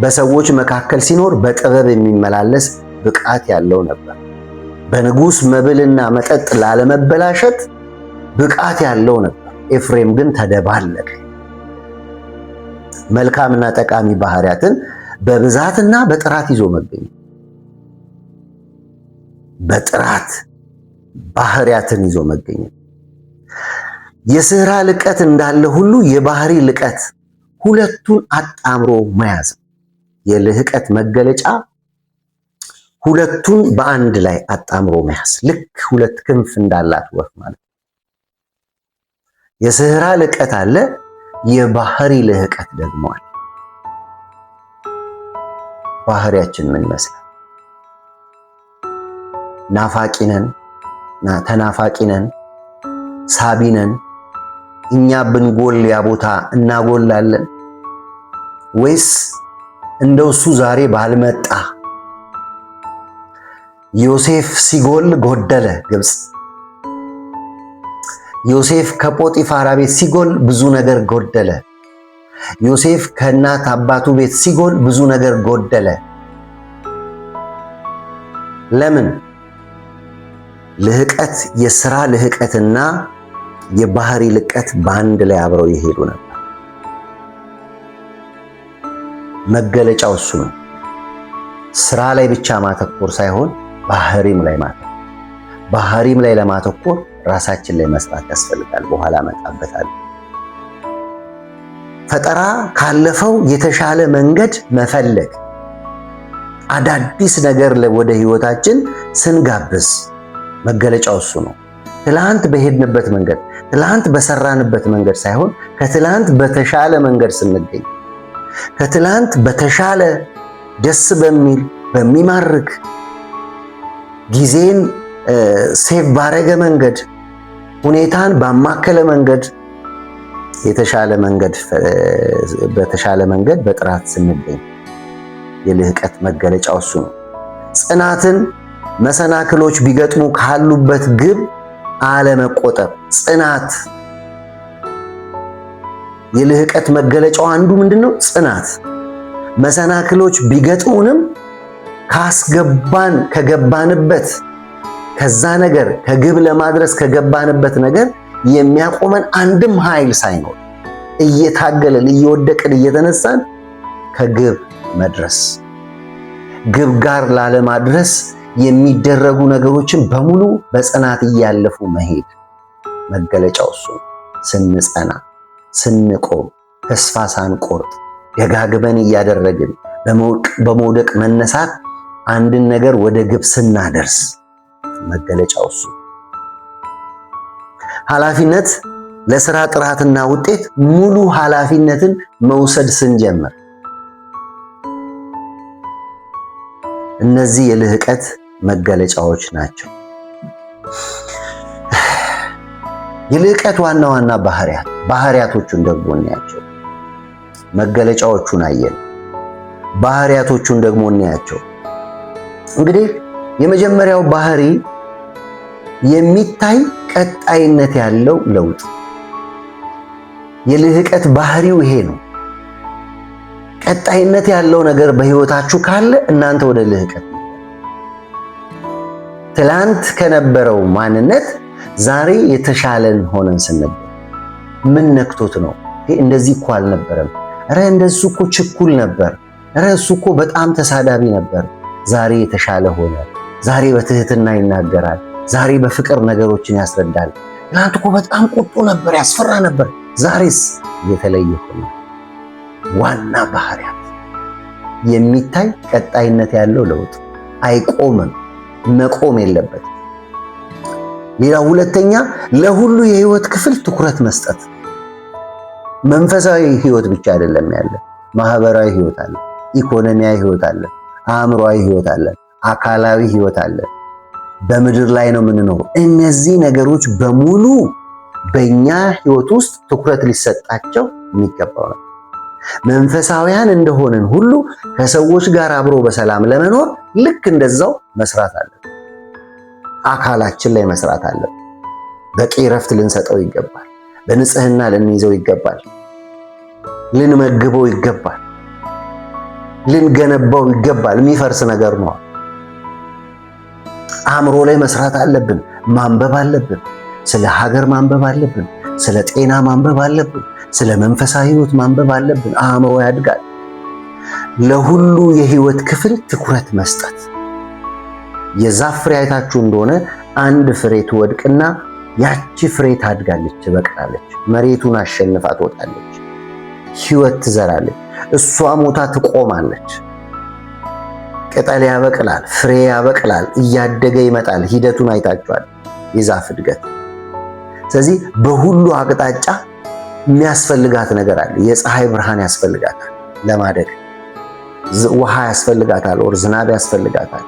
በሰዎች መካከል ሲኖር በጥበብ የሚመላለስ ብቃት ያለው ነበር። በንጉሥ መብልና መጠጥ ላለመበላሸት ብቃት ያለው ነበር። ኤፍሬም ግን ተደባለቀ። መልካምና ጠቃሚ ባህሪያትን በብዛትና በጥራት ይዞ መገኘት። በጥራት ባህሪያትን ይዞ መገኘት። የስራ ልቀት እንዳለ ሁሉ የባህሪ ልቀት ሁለቱን አጣምሮ መያዝ። የልህቀት መገለጫ ሁለቱን በአንድ ላይ አጣምሮ መያዝ። ልክ ሁለት ክንፍ እንዳላት ወፍ ማለት ነው። የስራ ልቀት አለ፣ የባህሪ ልህቀት ደግሞ አለ። ባህሪያችን ምን ይመስላል? ናፋቂ ነን፣ ተናፋቂ ነን፣ ሳቢ ነን። እኛ ብንጎል ያ ቦታ እናጎላለን ወይስ እንደው እሱ ዛሬ ባልመጣ? ዮሴፍ ሲጎል ጎደለ ግብፅ። ዮሴፍ ከጶጢፋራ ቤት ሲጎል ብዙ ነገር ጎደለ። ዮሴፍ ከእናት አባቱ ቤት ሲጎል ብዙ ነገር ጎደለ። ለምን? ልህቀት፣ የሥራ ልህቀትና የባህሪ ልቀት በአንድ ላይ አብረው ይሄዱ ነበር። መገለጫው እሱ ነው። ስራ ላይ ብቻ ማተኮር ሳይሆን ባህሪም ላይ ማተኮር። ባህሪም ላይ ለማተኮር ራሳችን ላይ መስራት ያስፈልጋል። በኋላ መጣበታል። ፈጠራ ካለፈው የተሻለ መንገድ መፈለግ፣ አዳዲስ ነገር ወደ ህይወታችን ስንጋብዝ መገለጫው እሱ ነው። ትላንት በሄድንበት መንገድ፣ ትላንት በሰራንበት መንገድ ሳይሆን ከትላንት በተሻለ መንገድ ስንገኝ፣ ከትላንት በተሻለ ደስ በሚል በሚማርክ ጊዜን ሴቭ ባረገ መንገድ፣ ሁኔታን ባማከለ መንገድ፣ በተሻለ መንገድ በጥራት ስንገኝ የልህቀት መገለጫው እሱ ነው። ጽናትን መሰናክሎች ቢገጥሙ ካሉበት ግብ አለመቆጠብ። ጽናት የልህቀት መገለጫው አንዱ ምንድነው? ጽናት። መሰናክሎች ቢገጥሙንም ከገባንበት ከዛ ነገር ከግብ ለማድረስ ከገባንበት ነገር የሚያቆመን አንድም ኃይል ሳይኖር እየታገለን እየወደቅን እየተነሳን ከግብ መድረስ። ግብ ጋር ላለማድረስ የሚደረጉ ነገሮችን በሙሉ በጽናት እያለፉ መሄድ መገለጫው እሱ። ስንጸና፣ ስንቆም፣ ተስፋ ሳንቆርጥ ደጋግመን እያደረግን በመውደቅ መነሳት አንድን ነገር ወደ ግብ ስናደርስ መገለጫው እሱ። ኃላፊነት ለስራ ጥራትና ውጤት ሙሉ ኃላፊነትን መውሰድ ስንጀምር እነዚህ የልህቀት መገለጫዎች ናቸው። የልህቀት ዋና ዋና ባህሪያቶቹን ደግሞ እናያቸው። መገለጫዎቹን አየን፣ ባህሪያቶቹን ደግሞ እናያቸው። እንግዲህ የመጀመሪያው ባህሪ የሚታይ ቀጣይነት ያለው ለውጥ። የልህቀት ባህሪው ይሄ ነው። ቀጣይነት ያለው ነገር በህይወታችሁ ካለ እናንተ ወደ ልህቀት። ትላንት ከነበረው ማንነት ዛሬ የተሻለን ሆነን ስንነበር ምን ነክቶት ነው? እንደዚህ እኮ አልነበረም፣ ኧረ እንደሱ እኮ ችኩል ነበር፣ ኧረ እሱ እኮ በጣም ተሳዳቢ ነበር፣ ዛሬ የተሻለ ሆነ፣ ዛሬ በትህትና ይናገራል፣ ዛሬ በፍቅር ነገሮችን ያስረዳል፣ ትላንት እኮ በጣም ቁጡ ነበር፣ ያስፈራ ነበር፣ ዛሬስ የተለየ ሆነ። ዋና ባህሪያት የሚታይ ቀጣይነት ያለው ለውጥ፣ አይቆምም፣ መቆም የለበትም። ሌላው ሁለተኛ ለሁሉ የህይወት ክፍል ትኩረት መስጠት። መንፈሳዊ ህይወት ብቻ አይደለም ያለ፣ ማህበራዊ ህይወት አለ፣ ኢኮኖሚያዊ ህይወት አለ፣ አእምሮአዊ ህይወት አለ፣ አካላዊ ህይወት አለ። በምድር ላይ ነው የምንኖረው። እነዚህ ነገሮች በሙሉ በእኛ ህይወት ውስጥ ትኩረት ሊሰጣቸው የሚገባው ነው። መንፈሳውያን እንደሆንን ሁሉ ከሰዎች ጋር አብሮ በሰላም ለመኖር ልክ እንደዛው መስራት አለ። አካላችን ላይ መስራት አለ። በቂ ረፍት ልንሰጠው ይገባል። በንጽህና ልንይዘው ይገባል። ልንመግበው ይገባል። ልንገነባው ይገባል። የሚፈርስ ነገር ነው። አእምሮ ላይ መስራት አለብን። ማንበብ አለብን። ስለ ሀገር ማንበብ አለብን። ስለ ጤና ማንበብ አለብን። ስለ መንፈሳዊ ህይወት ማንበብ አለብን። አእምሮ ያድጋል። ለሁሉ የህይወት ክፍል ትኩረት መስጠት። የዛፍ ፍሬ አይታችሁ እንደሆነ አንድ ፍሬ ትወድቅና ያቺ ፍሬ ታድጋለች፣ ትበቅላለች፣ መሬቱን አሸንፋ ትወጣለች፣ ህይወት ትዘራለች። እሷ ሞታ ትቆማለች። ቅጠል ያበቅላል፣ ፍሬ ያበቅላል፣ እያደገ ይመጣል። ሂደቱን አይታችኋል፣ የዛፍ እድገት። ስለዚህ በሁሉ አቅጣጫ የሚያስፈልጋት ነገር አለ። የፀሐይ ብርሃን ያስፈልጋታል ለማደግ፣ ውሃ ያስፈልጋታል፣ ወር ዝናብ ያስፈልጋታል፣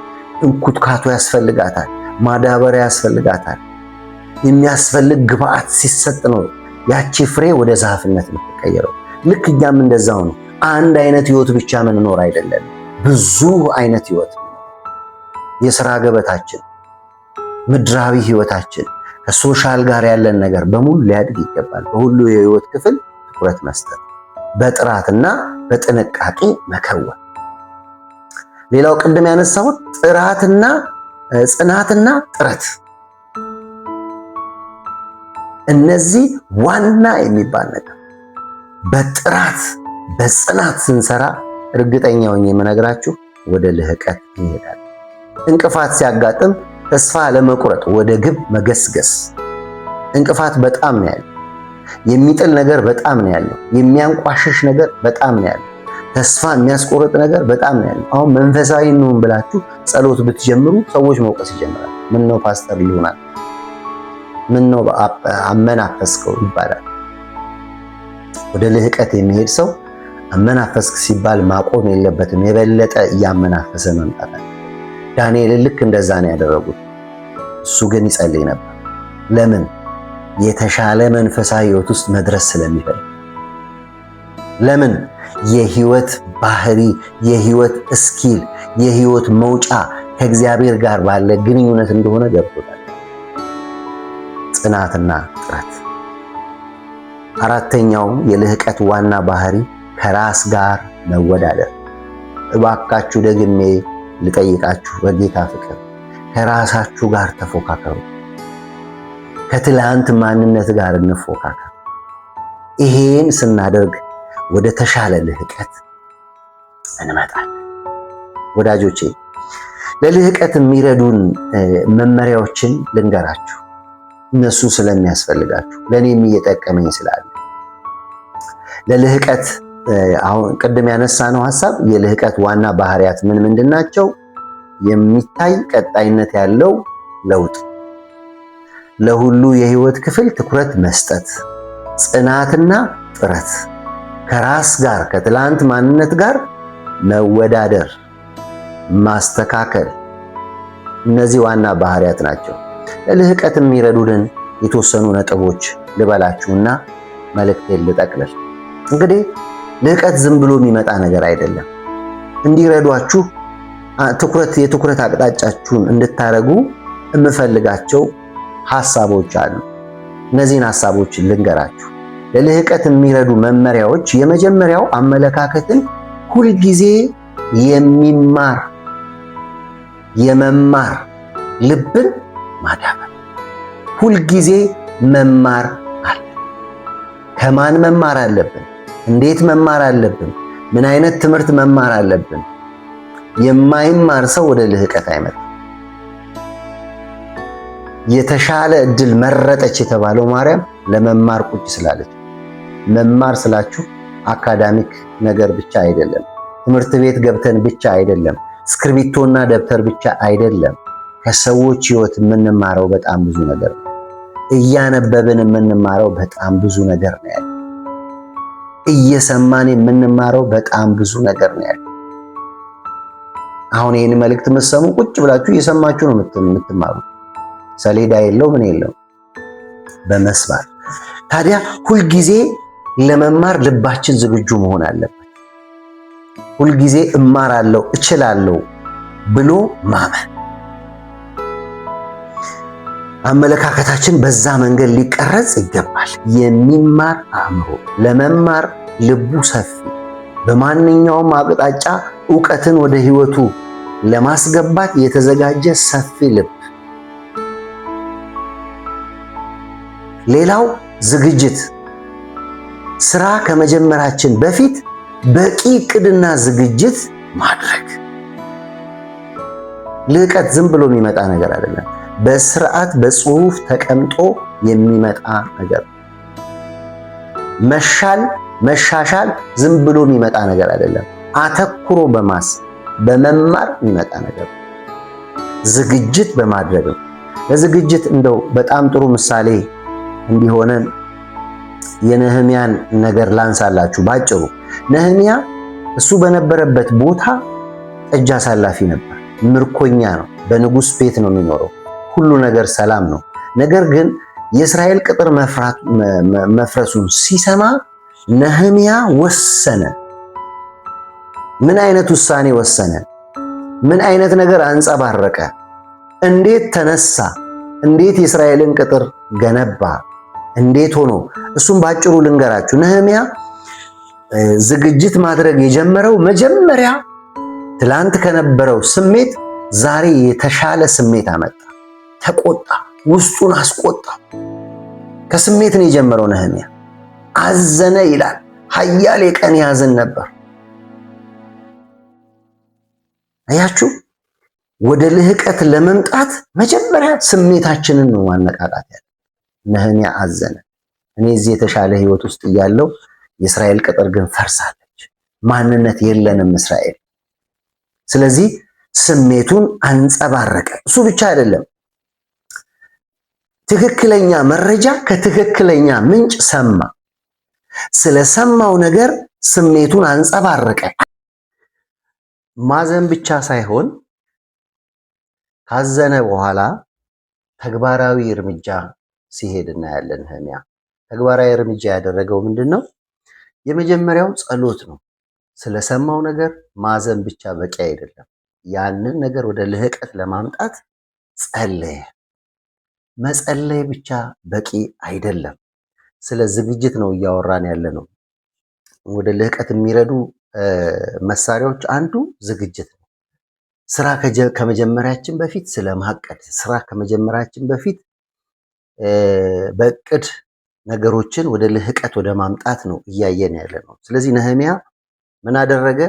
እንኩትካቶ ያስፈልጋታል፣ ማዳበሪያ ያስፈልጋታል። የሚያስፈልግ ግብአት ሲሰጥ ነው ያቺ ፍሬ ወደ ዛፍነት የምትቀየረው። ልክ እኛም እንደዛው ነው። አንድ አይነት ህይወት ብቻ ምንኖር አይደለም፣ ብዙ አይነት ህይወት። የሥራ ገበታችን፣ ምድራዊ ህይወታችን፣ ከሶሻል ጋር ያለን ነገር በሙሉ ሊያድግ ይገባል። በሁሉ የህይወት ክፍል ትኩረት መስጠት፣ በጥራትና በጥንቃቄ መከወን። ሌላው ቅድም ያነሳሁት ጽናትና ጥረት። እነዚህ ዋና የሚባል ነገር። በጥራት በጽናት ስንሰራ እርግጠኛ ሆኜ የምነግራችሁ ወደ ልህቀት እንሄዳለን። እንቅፋት ሲያጋጥም ተስፋ ለመቁረጥ ወደ ግብ መገስገስ። እንቅፋት በጣም ነው ያለው። የሚጥል ነገር በጣም ነው ያለው። የሚያንቋሽሽ ነገር በጣም ነው ያለው። ተስፋ የሚያስቆርጥ ነገር በጣም ነው ያለው። አሁን መንፈሳዊ እንሁን ብላችሁ ጸሎት ብትጀምሩ ሰዎች መውቀስ ይጀምራል። ምን ነው ፓስተር ሊሆናል? ምን ነው አመናፈስከው ይባላል። ወደ ልህቀት የሚሄድ ሰው አመናፈስክ ሲባል ማቆም የለበትም። የበለጠ እያመናፈሰ መምጣት አለ። ዳንኤል ልክ እንደዛ ነው ያደረጉት። እሱ ግን ይጸልይ ነበር። ለምን? የተሻለ መንፈሳዊ ህይወት ውስጥ መድረስ ስለሚፈልግ። ለምን? የህይወት ባህሪ፣ የህይወት ስኪል፣ የህይወት መውጫ ከእግዚአብሔር ጋር ባለ ግንኙነት እንደሆነ ገብቶታል። ጽናትና ጥረት። አራተኛው የልህቀት ዋና ባህሪ ከራስ ጋር መወዳደር። እባካችሁ ደግሜ ልጠይቃችሁ በጌታ ፍቅር ከራሳችሁ ጋር ተፎካከሩ። ከትላንት ማንነት ጋር እንፎካከር። ይሄን ስናደርግ ወደ ተሻለ ልህቀት እንመጣለን። ወዳጆቼ ለልህቀት የሚረዱን መመሪያዎችን ልንገራችሁ። እነሱ ስለሚያስፈልጋችሁ ለእኔም እየጠቀመኝ ስላለ ለልህቀት አሁን ቅድም ያነሳነው ሐሳብ የልህቀት ዋና ባህሪያት ምንድን ናቸው? የሚታይ ቀጣይነት ያለው ለውጥ፣ ለሁሉ የህይወት ክፍል ትኩረት መስጠት፣ ጽናትና ጥረት፣ ከራስ ጋር ከትላንት ማንነት ጋር መወዳደር፣ ማስተካከል፣ እነዚህ ዋና ባህሪያት ናቸው። ለልህቀት የሚረዱንን የተወሰኑ ነጥቦች ልበላችሁና መልእክቴን ልጠቅልል። እንግዲህ ልህቀት ዝም ብሎ የሚመጣ ነገር አይደለም። እንዲረዷችሁ የትኩረት አቅጣጫችሁን እንድታረጉ የምፈልጋቸው ሐሳቦች አሉ። እነዚህን ሐሳቦች ልንገራችሁ። ለልህቀት የሚረዱ መመሪያዎች፣ የመጀመሪያው አመለካከትን ሁልጊዜ የመማር ልብን ማዳበር። ሁልጊዜ መማር አለ። ከማን መማር አለብን? እንዴት መማር አለብን? ምን አይነት ትምህርት መማር አለብን? የማይማር ሰው ወደ ልህቀት አይመጣም። የተሻለ እድል መረጠች የተባለው ማርያም ለመማር ቁጭ ስላለች። መማር ስላችሁ አካዳሚክ ነገር ብቻ አይደለም። ትምህርት ቤት ገብተን ብቻ አይደለም። እስክርቢቶና ደብተር ብቻ አይደለም። ከሰዎች ህይወት የምንማረው በጣም ብዙ ነገር ነው። እያነበብን የምንማረው በጣም ብዙ ነገር ነው ያለው። እየሰማን የምንማረው በጣም ብዙ ነገር ነው ያለው። አሁን ይህን መልእክት የምትሰሙ ቁጭ ብላችሁ እየሰማችሁ ነው የምትማሩት። ሰሌዳ የለው ምን የለው፣ በመስማት። ታዲያ ሁልጊዜ ለመማር ልባችን ዝግጁ መሆን አለበት። ሁልጊዜ እማራለሁ እችላለሁ ብሎ ማመን። አመለካከታችን በዛ መንገድ ሊቀረጽ ይገባል። የሚማር አእምሮ፣ ለመማር ልቡ ሰፊ፣ በማንኛውም አቅጣጫ ዕውቀትን ወደ ህይወቱ ለማስገባት የተዘጋጀ ሰፊ ልብ። ሌላው ዝግጅት። ስራ ከመጀመራችን በፊት በቂ ዕቅድና ዝግጅት ማድረግ። ልህቀት ዝም ብሎ የሚመጣ ነገር አይደለም። በስርዓት በጽሁፍ ተቀምጦ የሚመጣ ነገር። መሻሻል ዝም ብሎ የሚመጣ ነገር አይደለም። አተኩሮ በመማር የሚመጣ ነገር። ዝግጅት በማድረግ ነው። ለዝግጅት እንደው በጣም ጥሩ ምሳሌ እንዲሆነን የነህምያን ነገር ላንሳላችሁ ባጭሩ። ነህምያ እሱ በነበረበት ቦታ ጠጅ አሳላፊ ነበር። ምርኮኛ ነው። በንጉሥ ቤት ነው የሚኖረው። ሁሉ ነገር ሰላም ነው። ነገር ግን የእስራኤል ቅጥር መፍረሱን ሲሰማ ነህምያ ወሰነ። ምን አይነት ውሳኔ ወሰነ? ምን አይነት ነገር አንጸባረቀ? እንዴት ተነሳ? እንዴት የእስራኤልን ቅጥር ገነባ? እንዴት ሆኖ? እሱም ባጭሩ ልንገራችሁ። ነህምያ ዝግጅት ማድረግ የጀመረው መጀመሪያ ትላንት ከነበረው ስሜት ዛሬ የተሻለ ስሜት አመጣ። ተቆጣ፣ ውስጡን አስቆጣ። ከስሜት ነው የጀመረው ነህምያ። አዘነ ይላል። ኃያል ቀን ያዝን ነበር። አያችሁ፣ ወደ ልህቀት ለመምጣት መጀመሪያ ስሜታችንን ነው ማነቃቃት ያለ። ነህምያ አዘነ። እኔ እዚህ የተሻለ ህይወት ውስጥ እያለው የእስራኤል ቅጥር ግን ፈርሳለች። ማንነት የለንም እስራኤል። ስለዚህ ስሜቱን አንጸባረቀ። እሱ ብቻ አይደለም፣ ትክክለኛ መረጃ ከትክክለኛ ምንጭ ሰማ። ስለሰማው ነገር ስሜቱን አንጸባረቀ። ማዘን ብቻ ሳይሆን ካዘነ በኋላ ተግባራዊ እርምጃ ሲሄድ እናያለን። ነህምያ ተግባራዊ እርምጃ ያደረገው ምንድነው? የመጀመሪያው ጸሎት ነው። ስለሰማው ነገር ማዘን ብቻ በቂ አይደለም። ያንን ነገር ወደ ልህቀት ለማምጣት ጸለየ። መጸለይ ብቻ በቂ አይደለም። ስለ ዝግጅት ነው እያወራን ያለ ነው። ወደ ልህቀት የሚረዱ መሳሪያዎች አንዱ ዝግጅት ነው። ስራ ከመጀመሪያችን በፊት ስለማቀድ፣ ስራ ከመጀመሪያችን በፊት በእቅድ ነገሮችን ወደ ልህቀት ወደ ማምጣት ነው እያየን ያለ ነው። ስለዚህ ነህምያ ምን አደረገ?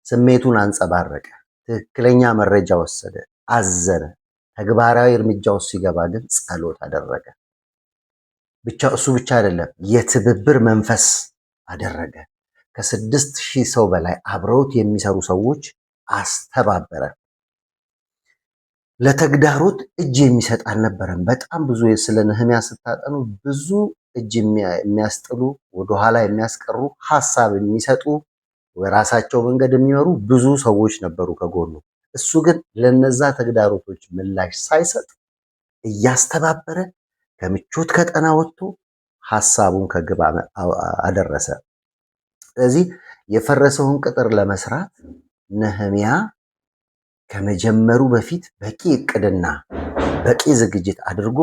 ስሜቱን አንጸባረቀ። ትክክለኛ መረጃ ወሰደ፣ አዘነ። ተግባራዊ እርምጃ ውስጥ ሲገባ ግን ጸሎት አደረገ። እሱ ብቻ አይደለም፣ የትብብር መንፈስ አደረገ። ከ6000 ሰው በላይ አብረውት የሚሰሩ ሰዎች አስተባበረ። ለተግዳሮት እጅ የሚሰጥ አልነበረም። በጣም ብዙ ስለ ነህምያ ስታጠኑ ብዙ እጅ የሚያስጥሉ ወደኋላ የሚያስቀሩ ሐሳብ የሚሰጡ በራሳቸው መንገድ የሚመሩ ብዙ ሰዎች ነበሩ ከጎኑ። እሱ ግን ለነዛ ተግዳሮቶች ምላሽ ሳይሰጥ እያስተባበረ ከምቾት ቀጠና ወጥቶ ሐሳቡን ከግብ አደረሰ። ስለዚህ የፈረሰውን ቅጥር ለመስራት ነህምያ ከመጀመሩ በፊት በቂ እቅድና በቂ ዝግጅት አድርጎ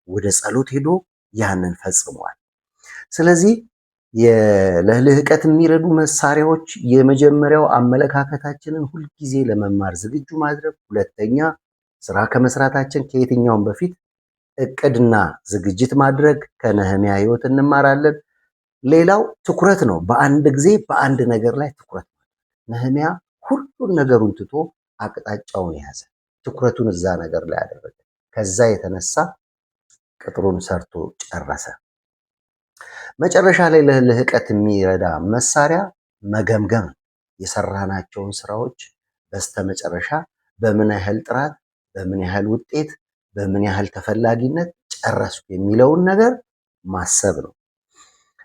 ወደ ጸሎት ሄዶ ያንን ፈጽሟል። ስለዚህ ለልህቀት የሚረዱ መሳሪያዎች የመጀመሪያው አመለካከታችንን ሁልጊዜ ለመማር ዝግጁ ማድረግ፣ ሁለተኛ ስራ ከመስራታችን ከየትኛውም በፊት እቅድና ዝግጅት ማድረግ ከነህምያ ህይወት እንማራለን። ሌላው ትኩረት ነው። በአንድ ጊዜ በአንድ ነገር ላይ ትኩረት ማድረግ። ነህምያ ሁሉን ነገሩን ትቶ አቅጣጫውን ያዘ፣ ትኩረቱን እዛ ነገር ላይ አደረገ። ከዛ የተነሳ ቅጥሩን ሰርቶ ጨረሰ። መጨረሻ ላይ ለልህቀት የሚረዳ መሳሪያ መገምገም፣ የሰራናቸውን ስራዎች በስተመጨረሻ በምን ያህል ጥራት፣ በምን ያህል ውጤት፣ በምን ያህል ተፈላጊነት ጨረሱ የሚለውን ነገር ማሰብ ነው።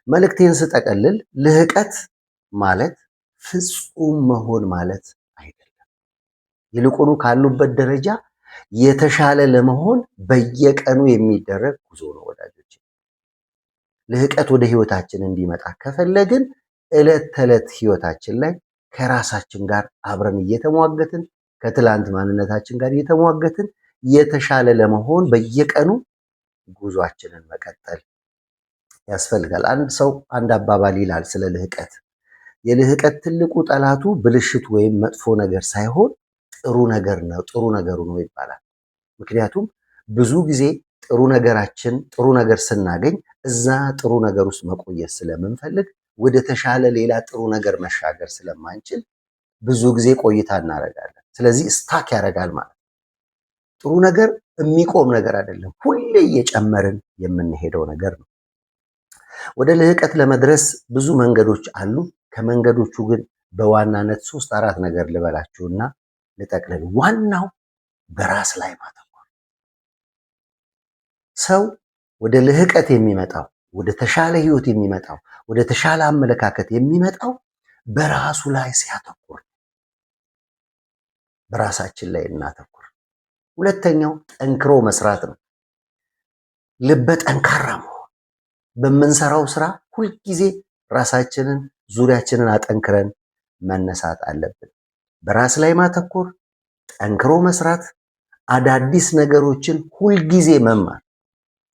መልእክቴን ስጠቀልል ልህቀት ማለት ፍጹም መሆን ማለት አይደለም። ይልቁኑ ካሉበት ደረጃ የተሻለ ለመሆን በየቀኑ የሚደረግ ጉዞ ነው ወዳጆች። ልህቀት ወደ ህይወታችን እንዲመጣ ከፈለግን ዕለት ተዕለት ህይወታችን ላይ ከራሳችን ጋር አብረን እየተሟገትን ከትላንት ማንነታችን ጋር እየተሟገትን የተሻለ ለመሆን በየቀኑ ጉዟችንን መቀጠል ያስፈልጋል። አንድ ሰው አንድ አባባል ይላል ስለ ልህቀት፣ የልህቀት ትልቁ ጠላቱ ብልሽት ወይም መጥፎ ነገር ሳይሆን ጥሩ ነገሩ ነው ይባላል። ምክንያቱም ብዙ ጊዜ ጥሩ ነገር ስናገኝ እዛ ጥሩ ነገር ውስጥ መቆየት ስለምንፈልግ ወደ ተሻለ ሌላ ጥሩ ነገር መሻገር ስለማንችል ብዙ ጊዜ ቆይታ እናደርጋለን። ስለዚህ ስታክ ያደርጋል ማለት ነው። ጥሩ ነገር የሚቆም ነገር አይደለም፣ ሁሌ እየጨመርን የምንሄደው ነገር ነው። ወደ ልህቀት ለመድረስ ብዙ መንገዶች አሉ። ከመንገዶቹ ግን በዋናነት 3-4 ነገር ልበላችሁና ልጠቅልል። ዋናው በራስ ላይ ማተኮር። ሰው ወደ ልህቀት የሚመጣው፣ ወደ ተሻለ ህይወት የሚመጣው፣ ወደ ተሻለ አመለካከት የሚመጣው በራሱ ላይ ሲያተኩር፣ በራሳችን ላይ እናተኩር። ሁለተኛው ጠንክሮ መስራት ነው። ልበ ጠንካራ መሆን፣ በምንሰራው ስራ ሁልጊዜ ራሳችንን ዙሪያችንን አጠንክረን መነሳት አለብን። በራስ ላይ ማተኮር፣ ጠንክሮ መስራት፣ አዳዲስ ነገሮችን ሁልጊዜ መማር፣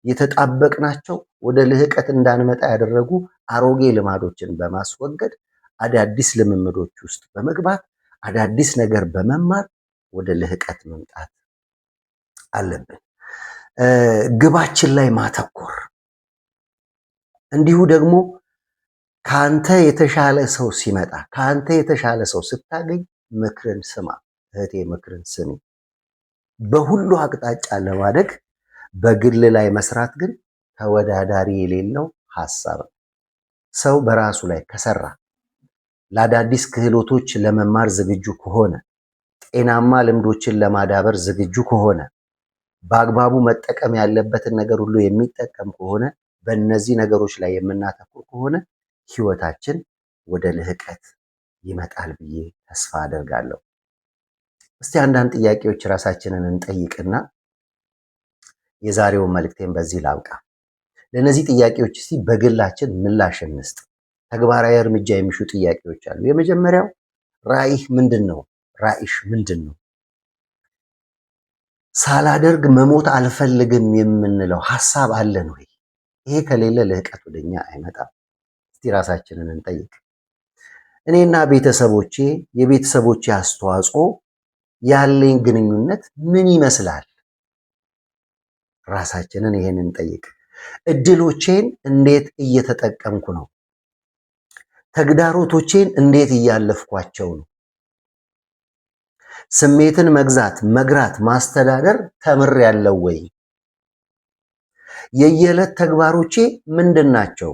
የተጣበቅናቸው ወደ ልህቀት እንዳንመጣ ያደረጉ አሮጌ ልማዶችን በማስወገድ አዳዲስ ልምምዶች ውስጥ በመግባት አዳዲስ ነገር በመማር ወደ ልህቀት መምጣት አለብን። ግባችን ላይ ማተኮር፣ እንዲሁ ደግሞ ከአንተ የተሻለ ሰው ሲመጣ፣ ከአንተ የተሻለ ሰው ስታገኝ ምክርን ስማ። እህቴ ምክርን ስሚ። በሁሉ አቅጣጫ ለማደግ በግል ላይ መስራት ግን ተወዳዳሪ የሌለው ሐሳብ ነው። ሰው በራሱ ላይ ከሰራ፣ ለአዳዲስ ክህሎቶች ለመማር ዝግጁ ከሆነ፣ ጤናማ ልምዶችን ለማዳበር ዝግጁ ከሆነ፣ በአግባቡ መጠቀም ያለበትን ነገር ሁሉ የሚጠቀም ከሆነ፣ በእነዚህ ነገሮች ላይ የምናተኩር ከሆነ ህይወታችን ወደ ልህቀት ይመጣል ብዬ ተስፋ አደርጋለሁ። እስቲ አንዳንድ ጥያቄዎች ራሳችንን እንጠይቅና የዛሬውን መልእክቴን በዚህ ላብቃ። ለእነዚህ ጥያቄዎች እስቲ በግላችን ምላሽ እንስጥ። ተግባራዊ እርምጃ የሚሹ ጥያቄዎች አሉ። የመጀመሪያው ራዕይህ ምንድን ነው? ራዕይሽ ምንድን ነው? ሳላደርግ መሞት አልፈልግም የምንለው ሐሳብ አለን ወይ? ይሄ ከሌለ ልህቀት ወደኛ አይመጣም። እስቲ ራሳችንን እንጠይቅ። እኔና ቤተሰቦቼ፣ የቤተሰቦቼ አስተዋጽኦ፣ ያለኝ ግንኙነት ምን ይመስላል? ራሳችንን ይሄንን እንጠይቅ። እድሎቼን እንዴት እየተጠቀምኩ ነው? ተግዳሮቶቼን እንዴት እያለፍኳቸው ነው? ስሜትን መግዛት፣ መግራት፣ ማስተዳደር ተምሬያለሁ ወይ? የየዕለት ተግባሮቼ ምንድን ናቸው?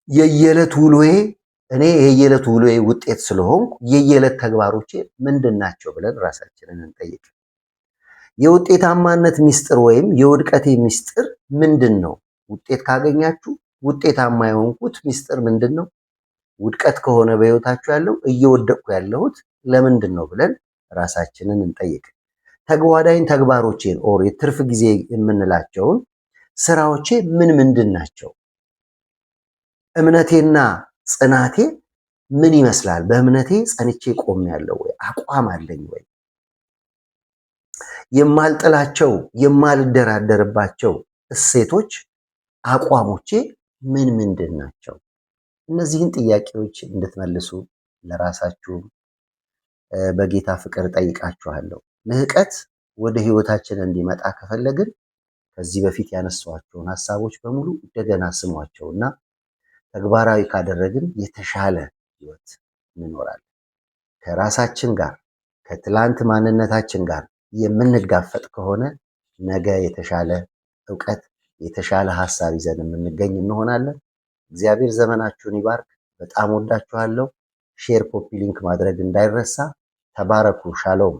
የየዕለት ውሎዬ እኔ የየዕለት ውሎዬ ውጤት ስለሆንኩ የየዕለት ተግባሮቼ ምንድን ናቸው ብለን ራሳችንን እንጠይቅ። የውጤታማነት ሚስጥር ወይም የውድቀቴ ሚስጥር ምንድን ነው? ውጤት ካገኛችሁ ውጤታማ የሆንኩት ሚስጥር ምንድን ነው? ውድቀት ከሆነ በህይወታችሁ ያለው እየወደቅኩ ያለሁት ለምንድን ነው ብለን ራሳችንን እንጠይቅ። ተጓዳኝ ተግባሮቼን ኦር የትርፍ ጊዜ የምንላቸውን ስራዎቼ ምንድን ናቸው? እምነቴና ጽናቴ ምን ይመስላል? በእምነቴ ጸንቼ ቆሜያለሁ ወይ? አቋም አለኝ ወይ? የማልጥላቸው የማልደራደርባቸው እሴቶች አቋሞቼ ምንድን ናቸው? እነዚህን ጥያቄዎች እንድትመልሱ ለራሳችሁም በጌታ ፍቅር ጠይቃችኋለሁ። ልህቀት ወደ ህይወታችን እንዲመጣ ከፈለግን ከዚህ በፊት ያነሷቸውን ሐሳቦች በሙሉ እንደገና ስሟቸውና ተግባራዊ ካደረግን የተሻለ ህይወት እንኖራለን። ከራሳችን ጋር ከትላንት ማንነታችን ጋር የምንጋፈጥ ከሆነ ነገ የተሻለ ዕውቀት የተሻለ ሐሳብ ይዘን የምንገኝ እንሆናለን። እግዚአብሔር ዘመናችሁን ይባርክ። በጣም ወዳችኋለሁ። ሼር፣ ኮፒ ሊንክ ማድረግ እንዳይረሳ። ተባረኩ። ሻሎም